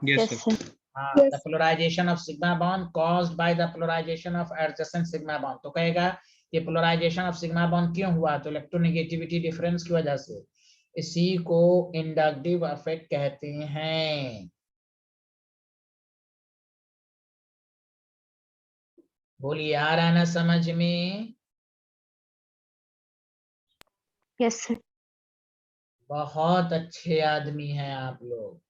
Yes Yes, sir. sir. हाँ, Yes. the polarization of sigma bond caused by the polarization of adjacent sigma bond। तो कहेगा ये पोलराइजेशन ऑफ सिग्मा बॉन्ड क्यों हुआ, तो इलेक्ट्रोनेगेटिविटी डिफरेंस की वजह से। इसी को इंडक्टिव इफेक्ट कहते हैं। बोलिए, आ रहा ना समझ में? Yes, sir. बहुत अच्छे आदमी हैं आप लोग।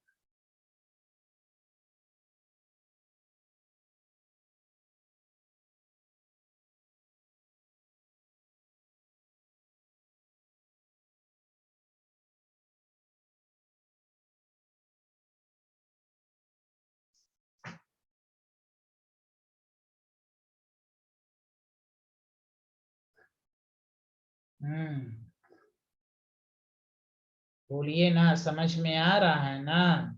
बोलिए ना, समझ में आ रहा है ना?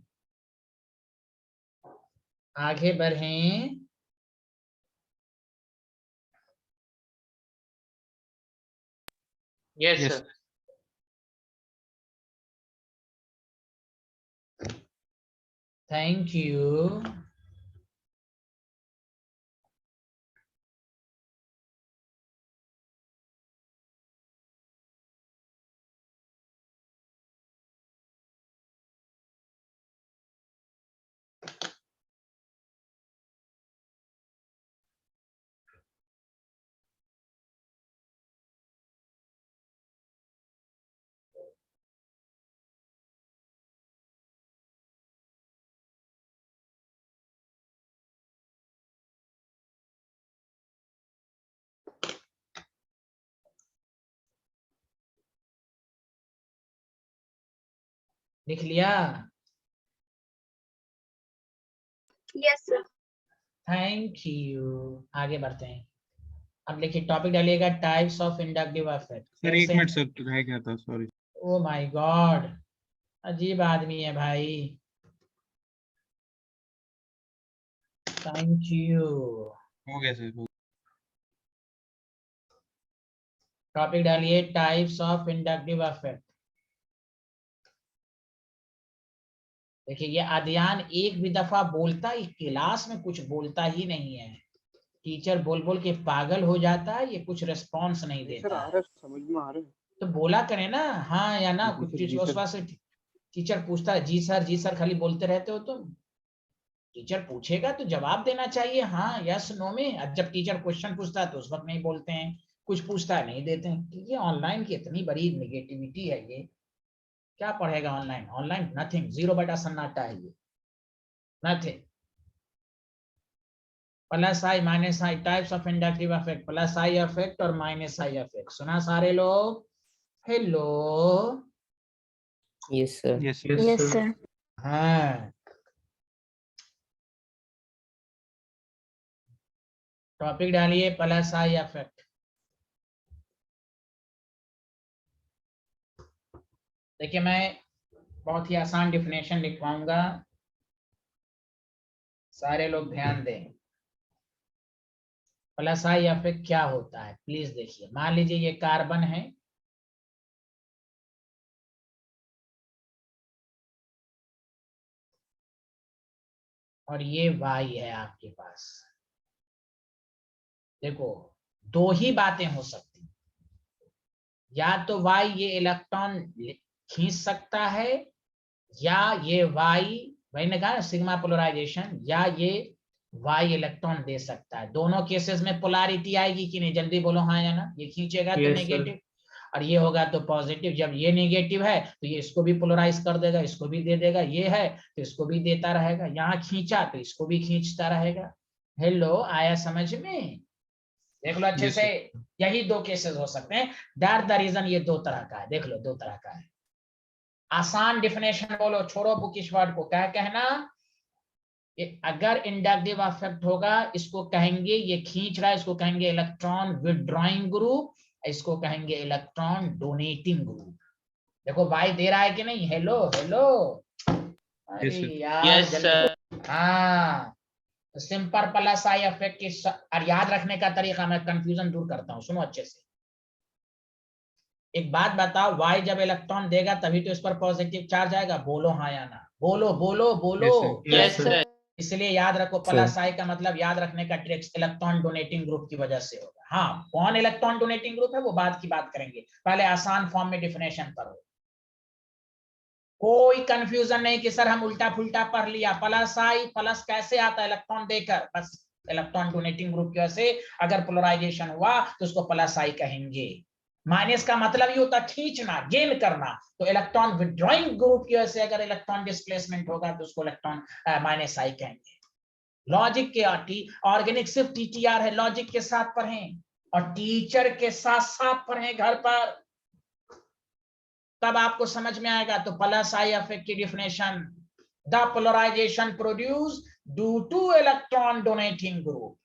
आगे बढ़ें। Yes, Yes. sir. Thank you. लिख लिया? Yes, sir. Thank you. आगे बढ़ते हैं। अब देखिए टॉपिक डालिएगा types of inductive effect. Sir एक मिनट सर, रह गया था, सॉरी। ओ माय गॉड, अजीब आदमी है भाई। Thank you. हो गया सर, हो टॉपिक डालिए टाइप्स ऑफ इंडक्टिव इफेक्ट। देखिए ये अध्ययन एक भी दफा बोलता ही, क्लास में कुछ बोलता ही नहीं है। टीचर बोल बोल के पागल हो जाता है, ये कुछ रिस्पॉन्स नहीं देता है। समझ में आ रहा है। तो बोला करे ना हाँ या ना, जी कुछ सर, चीज जी उस सर। बात से टीचर पूछता है जी सर खाली बोलते रहते हो तुम। टीचर पूछेगा तो जवाब देना चाहिए, हाँ यस नो में। अब जब टीचर क्वेश्चन पूछता है तो उस वक्त नहीं बोलते हैं, कुछ पूछता है नहीं देते हैं। ये ऑनलाइन की इतनी बड़ी निगेटिविटी है। ये क्या पढ़ेगा ऑनलाइन? ऑनलाइन नथिंग, 0 बटा सन्नाटा है ये, nothing. Plus I minus I, types of inductive effect, plus I effect और माइनस आई इफेक्ट। सुना सारे लोग? Hello. Yes, sir. Yes, Yes, Yes, sir. sir. हाँ, टॉपिक डालिए प्लस आई इफेक्ट। देखिए मैं बहुत ही आसान डिफिनेशन लिखवाऊंगा, सारे लोग ध्यान दें। प्लस आई इफेक्ट क्या होता है प्लीज देखिए। मान लीजिए ये कार्बन है, और ये वाई है आपके पास। देखो दो ही बातें हो सकती, या तो वाई ये इलेक्ट्रॉन खींच सकता है, या ये वाई, वही ने कहा सिग्मा पोलराइजेशन, या ये वाई इलेक्ट्रॉन दे सकता है। दोनों केसेस में पोलैरिटी आएगी कि नहीं? जल्दी बोलो हाँ या ना। ये खींचेगा तो Yes, नेगेटिव, और ये होगा तो पॉजिटिव। जब ये नेगेटिव है तो ये इसको भी पोलराइज कर देगा, इसको भी दे देगा। ये है तो इसको भी देता रहेगा। यहाँ खींचा तो इसको भी खींचता रहेगा। हेलो, आया समझ में? देख लो अच्छे Yes, से। यही दो केसेस हो सकते हैं। दैट द रीजन ये दो तरह का है। देख लो दो तरह का है। आसान डिफिनेशन बोलो, छोड़ो बुकिश वर्ड को। क्या कहना? अगर इंडक्टिव इफेक्ट होगा, इसको कहेंगे ये खींच रहा है, इसको कहेंगे इलेक्ट्रॉन विथड्रॉइंग ग्रुप, इसको कहेंगे इलेक्ट्रॉन डोनेटिंग ग्रुप। देखो वाई दे रहा है कि नहीं? Hello hello. अरे Yes, sir. यार Yes, जल्दी। sir. हाँ, सिंपल प्लस आई इफेक्ट की और याद रखने का तरीका मैं कंफ्यूजन दूर करता हूँ, सुनो अच्छे से। एक बात बताओ, वाई जब इलेक्ट्रॉन देगा तभी तो इस पर पॉजिटिव चार्ज आएगा। बोलो हाँ या ना, बोलो बोलो बोलो। Yes, sir. Yes, sir. इसलिए याद रखो प्लस आई का मतलब, याद रखने का ट्रिक्स इलेक्ट्रॉन डोनेटिंग ग्रुप की वजह से होगा। हाँ, कौन इलेक्ट्रॉन डोनेटिंग ग्रुप है वो बाद की बात करेंगे, पहले आसान फॉर्म में डिफिनेशन करो। कोई कंफ्यूजन नहीं कि सर हम उल्टा फुल्टा पढ़ लिया। प्लस आई, प्लस कैसे आता है? इलेक्ट्रॉन देकर, बस इलेक्ट्रॉन डोनेटिंग ग्रुप की वजह से अगर पोलराइजेशन हुआ तो उसको प्लस आई कहेंगे। माइनस का मतलब ये होता है खींचना, गेन करना। तो इलेक्ट्रॉन विथड्रॉइंग ग्रुप की वजह से अगर इलेक्ट्रॉन डिस्प्लेसमेंट होगा तो उसको इलेक्ट्रॉन माइनस आई कहेंगे। लॉजिक के ऑर्गेनिक सिर्फ टीटीआर है, लॉजिक के साथ पढ़ें और टीचर के साथ साथ पढ़ें घर पर, तब आपको समझ में आएगा। तो प्लस आई इफेक्ट की definition, the polarization produce due to electron donating group.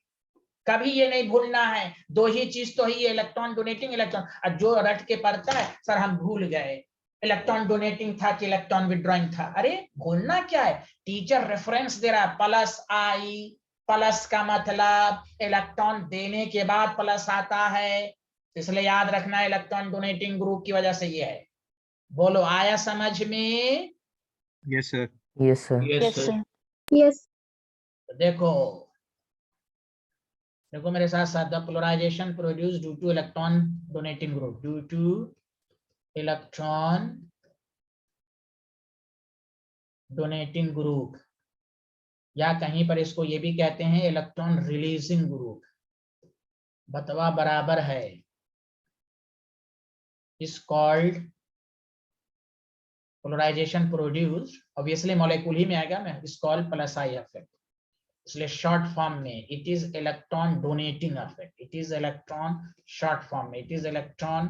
कभी ये नहीं भूलना है, दो ही चीज तो ही, इलेक्ट्रॉन डोनेटिंग इलेक्ट्रॉन। और जो रट के पढ़ता है सर हम भूल गए इलेक्ट्रॉन डोनेटिंग था कि इलेक्ट्रॉन विड्रॉइंग था, अरे भूलना क्या है, टीचर रेफरेंस दे रहा है प्लस आई, प्लस का मतलब इलेक्ट्रॉन देने के बाद प्लस आता है, इसलिए याद रखना इलेक्ट्रॉन डोनेटिंग ग्रुप की वजह से ये है। बोलो आया समझ में? Yes sir. Yes sir. Yes Yes, sir. sir. Yes. देखो देखो मेरे साथ साथ, the polarization produce due to electron donating group, due to electron donating group, या कहीं पर इसको ये भी कहते हैं इलेक्ट्रॉन रिलीजिंग ग्रुप, बतवा बराबर है, is called polarization produce, obviously molecule ही में आएगा मैं, is called plus I effect, इसलिए शॉर्ट फॉर्म में it is electron donating effect, it is electron, short form में it is electron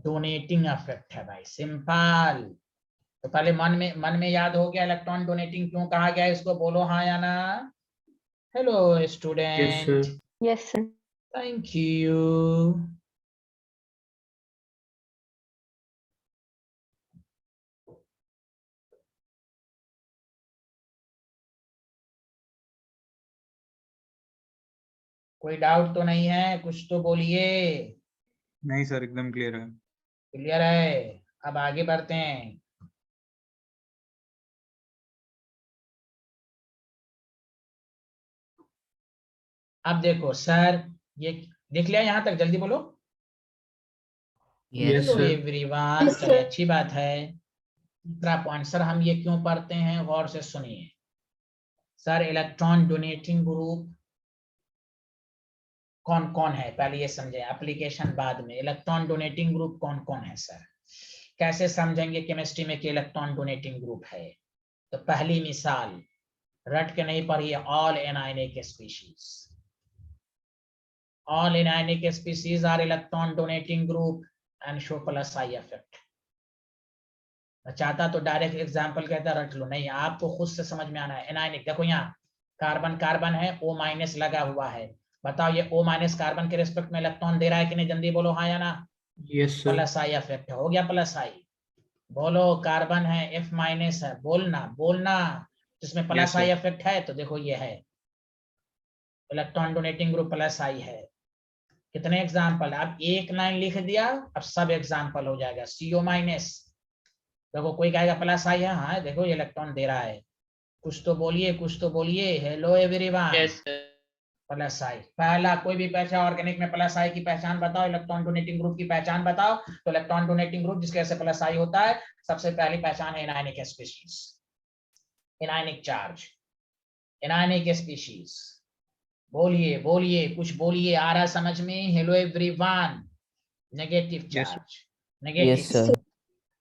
donating effect है भाई, सिंपल। तो पहले मन में याद हो गया इलेक्ट्रॉन डोनेटिंग क्यों कहा गया, इसको बोलो हाँ या ना। Hello yes student, sir. Yes, sir. Thank you. कोई डाउट तो नहीं है, कुछ तो बोलिए। नहीं सर, एकदम क्लियर है। क्लियर है, अब आगे बढ़ते हैं। अब देखो सर, ये देख लिया यहाँ तक, जल्दी बोलो। Yes yes hello sir. Everyone, Yes, चलिए sir. अच्छी बात है। दूसरा पॉइंट सर, हम ये क्यों पढ़ते हैं गौर से सुनिए। सर इलेक्ट्रॉन डोनेटिंग ग्रुप कौन कौन है पहले ये समझे, एप्लीकेशन बाद में। इलेक्ट्रॉन डोनेटिंग ग्रुप कौन कौन है सर, कैसे समझेंगे केमिस्ट्री में कि इलेक्ट्रॉन डोनेटिंग ग्रुप है। तो पहली मिसाल रट के नहीं पढ़िए, all anionic species, all anionic species are electron donating group and show plus I effect। मैं चाहता तो डायरेक्ट एग्जांपल कहता रट लो, नहीं आपको खुद से समझ में आना है। एनायनिक देखो यहाँ कार्बन कार्बन है, O माइनस लगा हुआ है, बताओ ये O माइनस कार्बन के रिस्पेक्ट में इलेक्ट्रॉन दे रहा है कि नहीं, जल्दी बोलो हाँ या ना। Yes sir. Plus I effect हो गया, प्लस आई। बोलो कार्बन है, F माइनस है, बोलना बोलना, जिसमें प्लस Yes, आई sir. इफेक्ट है, तो देखो ये है electron donating group plus I है। कितने एग्जाम्पल, अब एक लाइन लिख दिया, अब सब एग्जाम्पल हो जाएगा। CO माइनस, देखो कोई कहेगा प्लस आई है, हाँ देखो ये इलेक्ट्रॉन दे रहा है, कुछ तो बोलिए कुछ तो बोलिए। Hello everyone, Yes, sir. Plus I. पहला कोई भी पहचान ऑर्गेनिक में प्लस आई की पहचान बताओ, इलेक्ट्रॉन डोनेटिंग ग्रुप की पहचान बताओ। तो इलेक्ट्रॉन डोनेटिंग ग्रुप जिसके वजह से प्लस आई होता है, सबसे पहली पहचान है anionic species, anionic charge, anionic species. बोलिए बोलिए कुछ बोलिए, आ रहा समझ में। Hello everyone, negative Yes, charge, yes negative. Sir.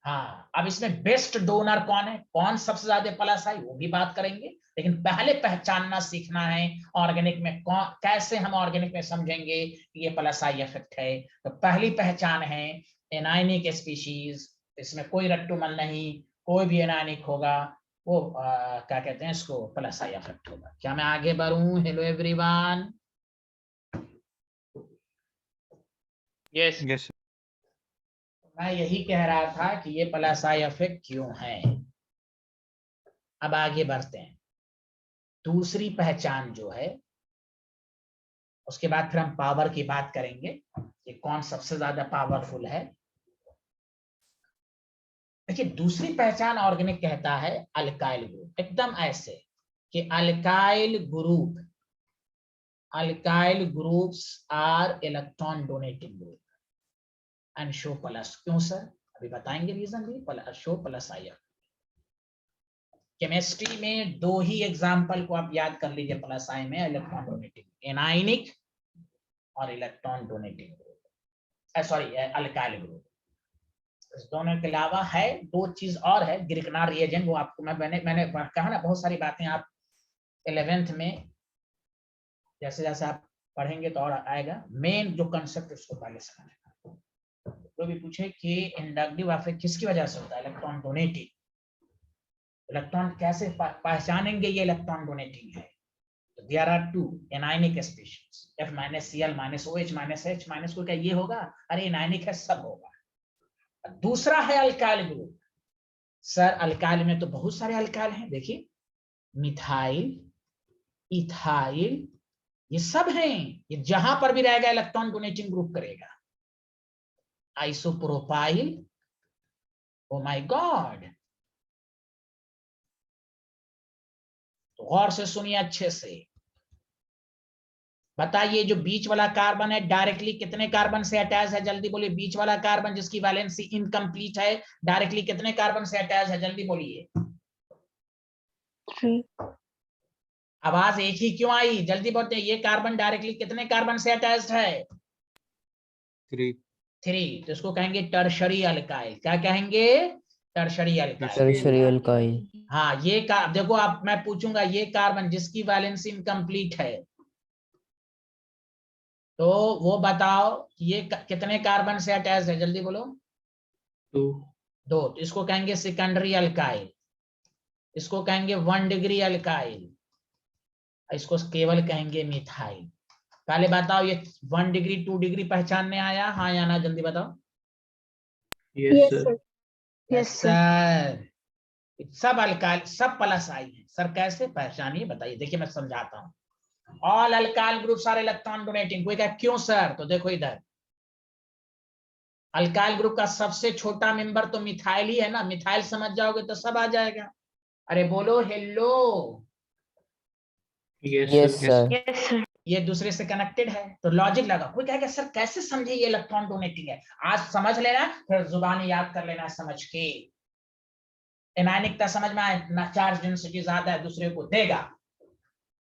हाँ, अब इसमें बेस्ट डोनर कौन है, कौन सबसे ज्यादा प्लस आई, वो भी बात करेंगे, लेकिन पहले पहचानना सीखना है ऑर्गेनिक में कौन, कैसे हम ऑर्गेनिक में समझेंगे कि ये प्लस आई इफेक्ट है। तो पहली पहचान है एनायनिक स्पीशीज, इसमें कोई रट्टूमल नहीं, कोई भी एनायनिक होगा वो क्या कहते हैं इसको, प्लस आई इफेक्ट होगा। क्या मैं आगे बढ़ूं? Hello everyone, Yes. yes, sir. मैं यही कह रहा था कि ये प्लस आई इफेक्ट क्यों है। अब आगे बढ़ते हैं, दूसरी पहचान जो है, उसके बाद फिर हम पावर की बात करेंगे कि कौन सबसे ज्यादा पावरफुल है। देखिए दूसरी पहचान ऑर्गेनिक कहता है अल्काइल ग्रुप, एकदम ऐसे कि alkyl groups are electron donating group and show plus. क्यों सर, अभी बताएंगे रीजन भी। शो प्लस आई। केमिस्ट्री में दो ही एग्जाम्पल को आप याद कर लीजिए प्लस आई में, इलेक्ट्रॉन डोनेटिंग, एनायनिक और electron donating group, sorry alkyl group. इस दोनों के अलावा है दो चीज और है, ग्रिकनार रिएजेंट, वो आपको मैंने कहा ना, बहुत सारी बातें आप 11th में जैसे जैसे आप पढ़ेंगे तो और आएगा। मेन जो कंसेप्ट उसको पहले समझना। तो भी पूछे कि इंडक्टिव इफेक्ट किसकी वजह से होता है, इलेक्ट्रॉन डोनेटिंग। इलेक्ट्रॉन कैसे पहचानेंगे ये इलेक्ट्रॉन डोनेटिंग है, तो there are two anionic species, F minus Cl minus OH minus H minus कोई का ये होगा, अरे एनायनिक है सब होगा। दूसरा है अल्काइल ग्रुप। सर अल्काइल में तो बहुत सारे अल्काइल हैं, देखिए मिथाइल, इथाइल, ये सब हैं, ये जहां पर भी रहेगा इलेक्ट्रॉन डोनेटिंग ग्रुप करेगा। आइसोप्रोपाइल, ओ माय गॉड, तो गौर से सुनिए अच्छे से, बताइए जो बीच वाला कार्बन है डायरेक्टली कितने कार्बन से अटैच है, जल्दी बोलिए। बीच वाला कार्बन जिसकी वैलेंसी इनकम्प्लीट है डायरेक्टली कितने कार्बन से अटैच है, जल्दी बोलिए। 3. आवाज एक ही क्यों आई, जल्दी बोलते हैं। ये कार्बन डायरेक्टली कितने कार्बन से अटैच्ड है? 3. 3। तो इसको कहेंगे टर्शरी अल्काइल। क्या कहेंगे? Tertiary alkyl. Tertiary alkyl. हाँ, ये देखो आप, मैं पूछूंगा ये कार्बन जिसकी वैलेंसी इनकम्प्लीट है, तो वो बताओ ये कितने कार्बन से अटैच है, जल्दी बोलो। 2. 2। तो इसको कहेंगे सेकेंडरी अल्काइल, इसको कहेंगे 1 डिग्री अल्काइल, इसको केवल कहेंगे मिथाइल। पहले बताओ ये 1 डिग्री 2 डिग्री पहचान में आया, हाँ या ना, जल्दी बताओ। Yes, Yes, sir. sir. Yes, sir. Sir सब अल्काइल सब प्लस आई है सर, कैसे पहचानिए बताइए। देखिए मैं समझाता हूं। All alkyl groups are electron donating. कोई कहे क्यों सर, तो देखो इधर अल्काइल ग्रुप का सबसे छोटा मेंबर तो मिथाइल ही है ना, मिथाइल समझ जाओगे तो सब आ जाएगा। अरे बोलो hello. Yes, Yes, sir. sir. Yes, sir. ये दूसरे से कनेक्टेड है, तो लॉजिक लगा। कोई कहेगा सर कैसे समझे ये इलेक्ट्रॉन डोनेटिंग है, आज समझ लेना फिर जुबानी याद कर लेना समझ के। एनायनिकता समझ में आए ना, चार्ज डेंसिटी ज्यादा है दूसरे को देगा।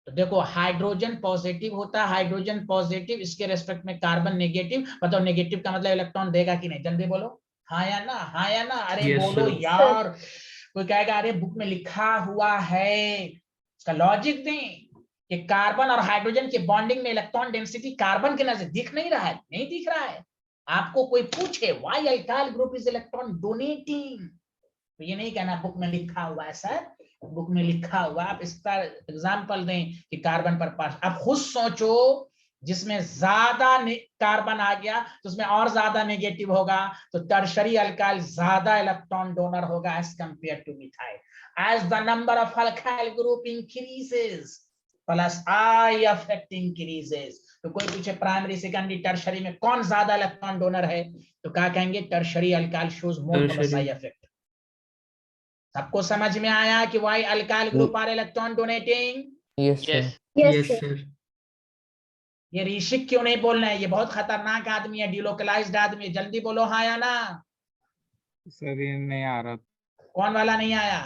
तो देखो हाइड्रोजन पॉजिटिव होता है, हाइड्रोजन पॉजिटिव, इसके रेस्पेक्ट में कार्बन नेगेटिव। बताओ नेगेटिव का मतलब इलेक्ट्रॉन देगा कि नहीं, जल्दी बोलो। हाँ या ना, हाँ या ना, अरे Yes, बोलो sir. यार। कोई कहेगा अरे बुक में लिखा हुआ है, इसका लॉजिक दें कि कार्बन और हाइड्रोजन के बॉन्डिंग में इलेक्ट्रॉन डेंसिटी कार्बन के नजर दिख नहीं रहा है, नहीं दिख रहा है। आपको कोई पूछे why alkyl group is electron donating, तो ये नहीं कहना बुक में लिखा हुआ है सर, बुक में लिखा हुआ। आप इसका एग्जांपल दें कि कार्बन पर पास, आप खुद सोचो जिसमें ज्यादा कार्बन आ गया तो उसमें और ज्यादा नेगेटिव होगा, तो टर्शरी अल्काइल ज्यादा इलेक्ट्रॉन डोनर होगा as compared to methyl. As the number of alkyl group increases plus I effect increases. तो कोई पूछे प्राइमरी सेकेंडरी टर्शरी में कौन ज्यादा इलेक्ट्रॉन डोनर है, तो क्या कहेंगे tertiary alkyl shows more plus I effect. सबको समझ में आया कि why alkyl group are electron donating? Yes, sir. Yes. Yes, Yes, sir. sir. ये ऋषिक क्यों नहीं बोलना है, ये बहुत खतरनाक आदमी है, डिलोकलाइज्ड आदमी है, जल्दी बोलो हाँ या ना। सर ये नहीं आ रहा कौन वाला नहीं आया?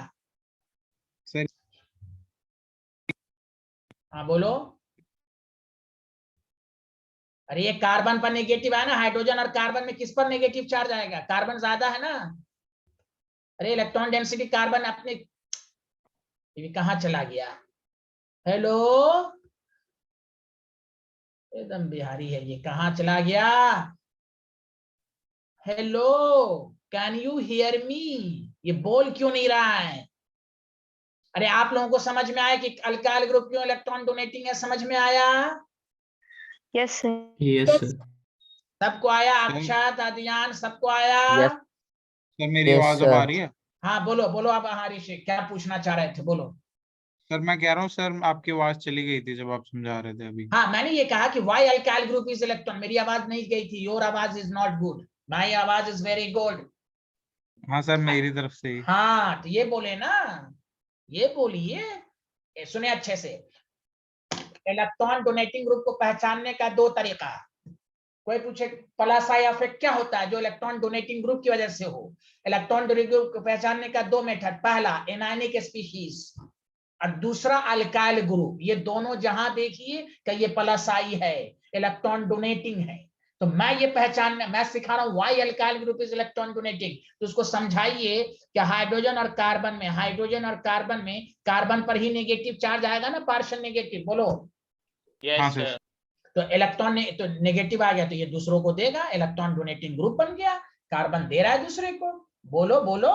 सर। हाँ बोलो। अरे ये कार्बन पर नेगेटिव है ना, हाइड्रोजन और कार्बन में किस पर नेगेटिव चार्ज आएगा, कार्बन ज्यादा है ना। अरे इलेक्ट्रॉन डेंसिटी कार्बन अपने, ये कहाँ चला गया, हेलो, एकदम बिहारी है ये, कहाँ चला गया, hello, can you hear me, ये बोल क्यों नहीं रहा है। अरे आप लोगों को समझ में आया कि अल्काइल ग्रुप क्यों इलेक्ट्रॉन डोनेटिंग है, समझ में आया? Yes, sir. Yes, Yes. sir. सबको आया? अक्षत, अदियान, सबको आया? Yes. सर मेरी Yes, आवाज अब sir. आ रही है? हाँ बोलो बोलो आप, हाँ ऋषि क्या पूछना चाह रहे थे, बोलो। सर मैं कह रहा हूँ सर आपकी आवाज चली गई थी जब आप समझा रहे थे अभी। हाँ मैंने ये कहा कि why alkyl group is electron, मेरी आवाज नहीं गई थी, योर आवाज इज नॉट गुड, माई आवाज इज वेरी गुड। हाँ सर मेरी तरफ से ही। हाँ तो ये बोले ना, ये बोलिए, सुने अच्छे से। इलेक्ट्रॉन डोनेटिंग ग्रुप को पहचानने का 2 तरीका। कोई पूछे प्लस आई इफेक्ट क्या होता है जो इलेक्ट्रॉन डोनेटिंग ग्रुप की वजह से हो, इलेक्ट्रॉन डोनेटिंग ग्रुप को पहचानने का 2 मेथड। पहला एनायनिक स्पीशीज और दूसरा अल्काइल ग्रुप। ये दोनों जहां देखिए कि ये प्लस आई है, इलेक्ट्रॉन डोनेटिंग है, तो मैं ये पहचानने, मैं सिखा रहा हूं why alkyl group is electron donating. तो उसको समझाइए कि हाइड्रोजन और कार्बन में, हाइड्रोजन और कार्बन में कार्बन पर ही नेगेटिव चार्ज आएगा ना, पार्शियल नेगेटिव, बोलो। Yes, हाँ sir. सर। तो इलेक्ट्रॉन तो नेगेटिव आ गया तो ये दूसरों को देगा, इलेक्ट्रॉन डोनेटिंग ग्रुप बन गया, कार्बन दे रहा है दूसरे को, बोलो बोलो।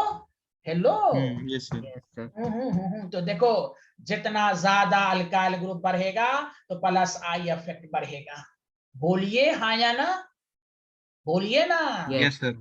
Hello yes sir. Yes, sir. तो देखो जितना ज्यादा अल्काइल ग्रुप बढ़ेगा तो प्लस आई इफेक्ट बढ़ेगा। बोलिए हाँ या ना, बोलिए ना। Yes. Yes sir.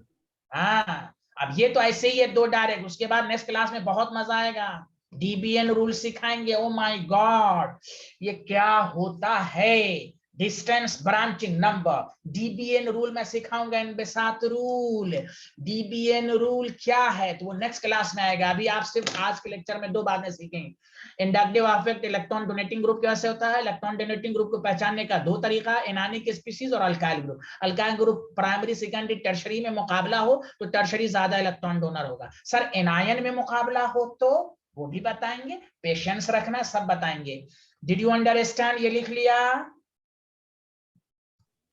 हाँ, अब ये तो ऐसे ही है दो डायरेक्ट, उसके बाद नेक्स्ट क्लास में बहुत मजा आएगा, डीबीएन रूल सिखाएंगे। ओ माय गॉड, ये क्या होता है distance branching number, DBN rule मैं सिखाऊंगा, इन बेसात रूल, डीबीएन रूल क्या है तो वो नेक्स्ट क्लास में आएगा। अभी आप सिर्फ आज के लेक्चर में दो बातें सीखेंगे। Inductive effect electron donating group कैसे होता है, इलेक्ट्रॉन डोनेटिंग ग्रुप को पहचानने का दो तरीका, एनायनिक स्पीशीज और alkyl group. Alkyl group primary secondary tertiary में मुकाबला हो तो टर्शरी ज्यादा इलेक्ट्रॉन डोनर होगा। सर एनायन में मुकाबला हो तो वो भी बताएंगे, पेशेंस रखना, सब बताएंगे। Did you understand? ये लिख लिया?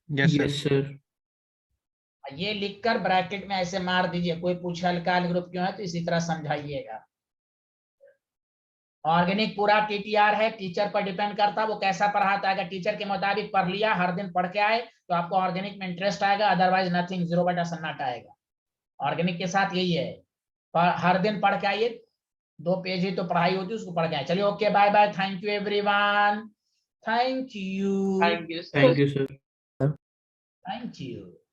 Yes sir. Yes sir. ये लिखकर ब्रैकेट में ऐसे मार दीजिए, कोई पूछे अल्काइल ग्रुप क्यों है तो इसी तरह समझाइएगा। ऑर्गेनिक पूरा टीटीआर है, टीचर पर डिपेंड करता है वो कैसा पढ़ाता है। अगर टीचर के मुताबिक पढ़ लिया, हर दिन पढ़ के आए तो आपको ऑर्गेनिक में इंटरेस्ट आएगा, अदरवाइज नथिंग, 0/सन्नाटा आएगा। ऑर्गेनिक के साथ यही है, हर दिन पढ़ के आइए, 2 पेज ही तो पढ़ाई होती है, उसको पढ़ के आए। चलिए okay, bye bye, thank you everyone, thank you, Thank you, sir. Thank you sir. Thank you.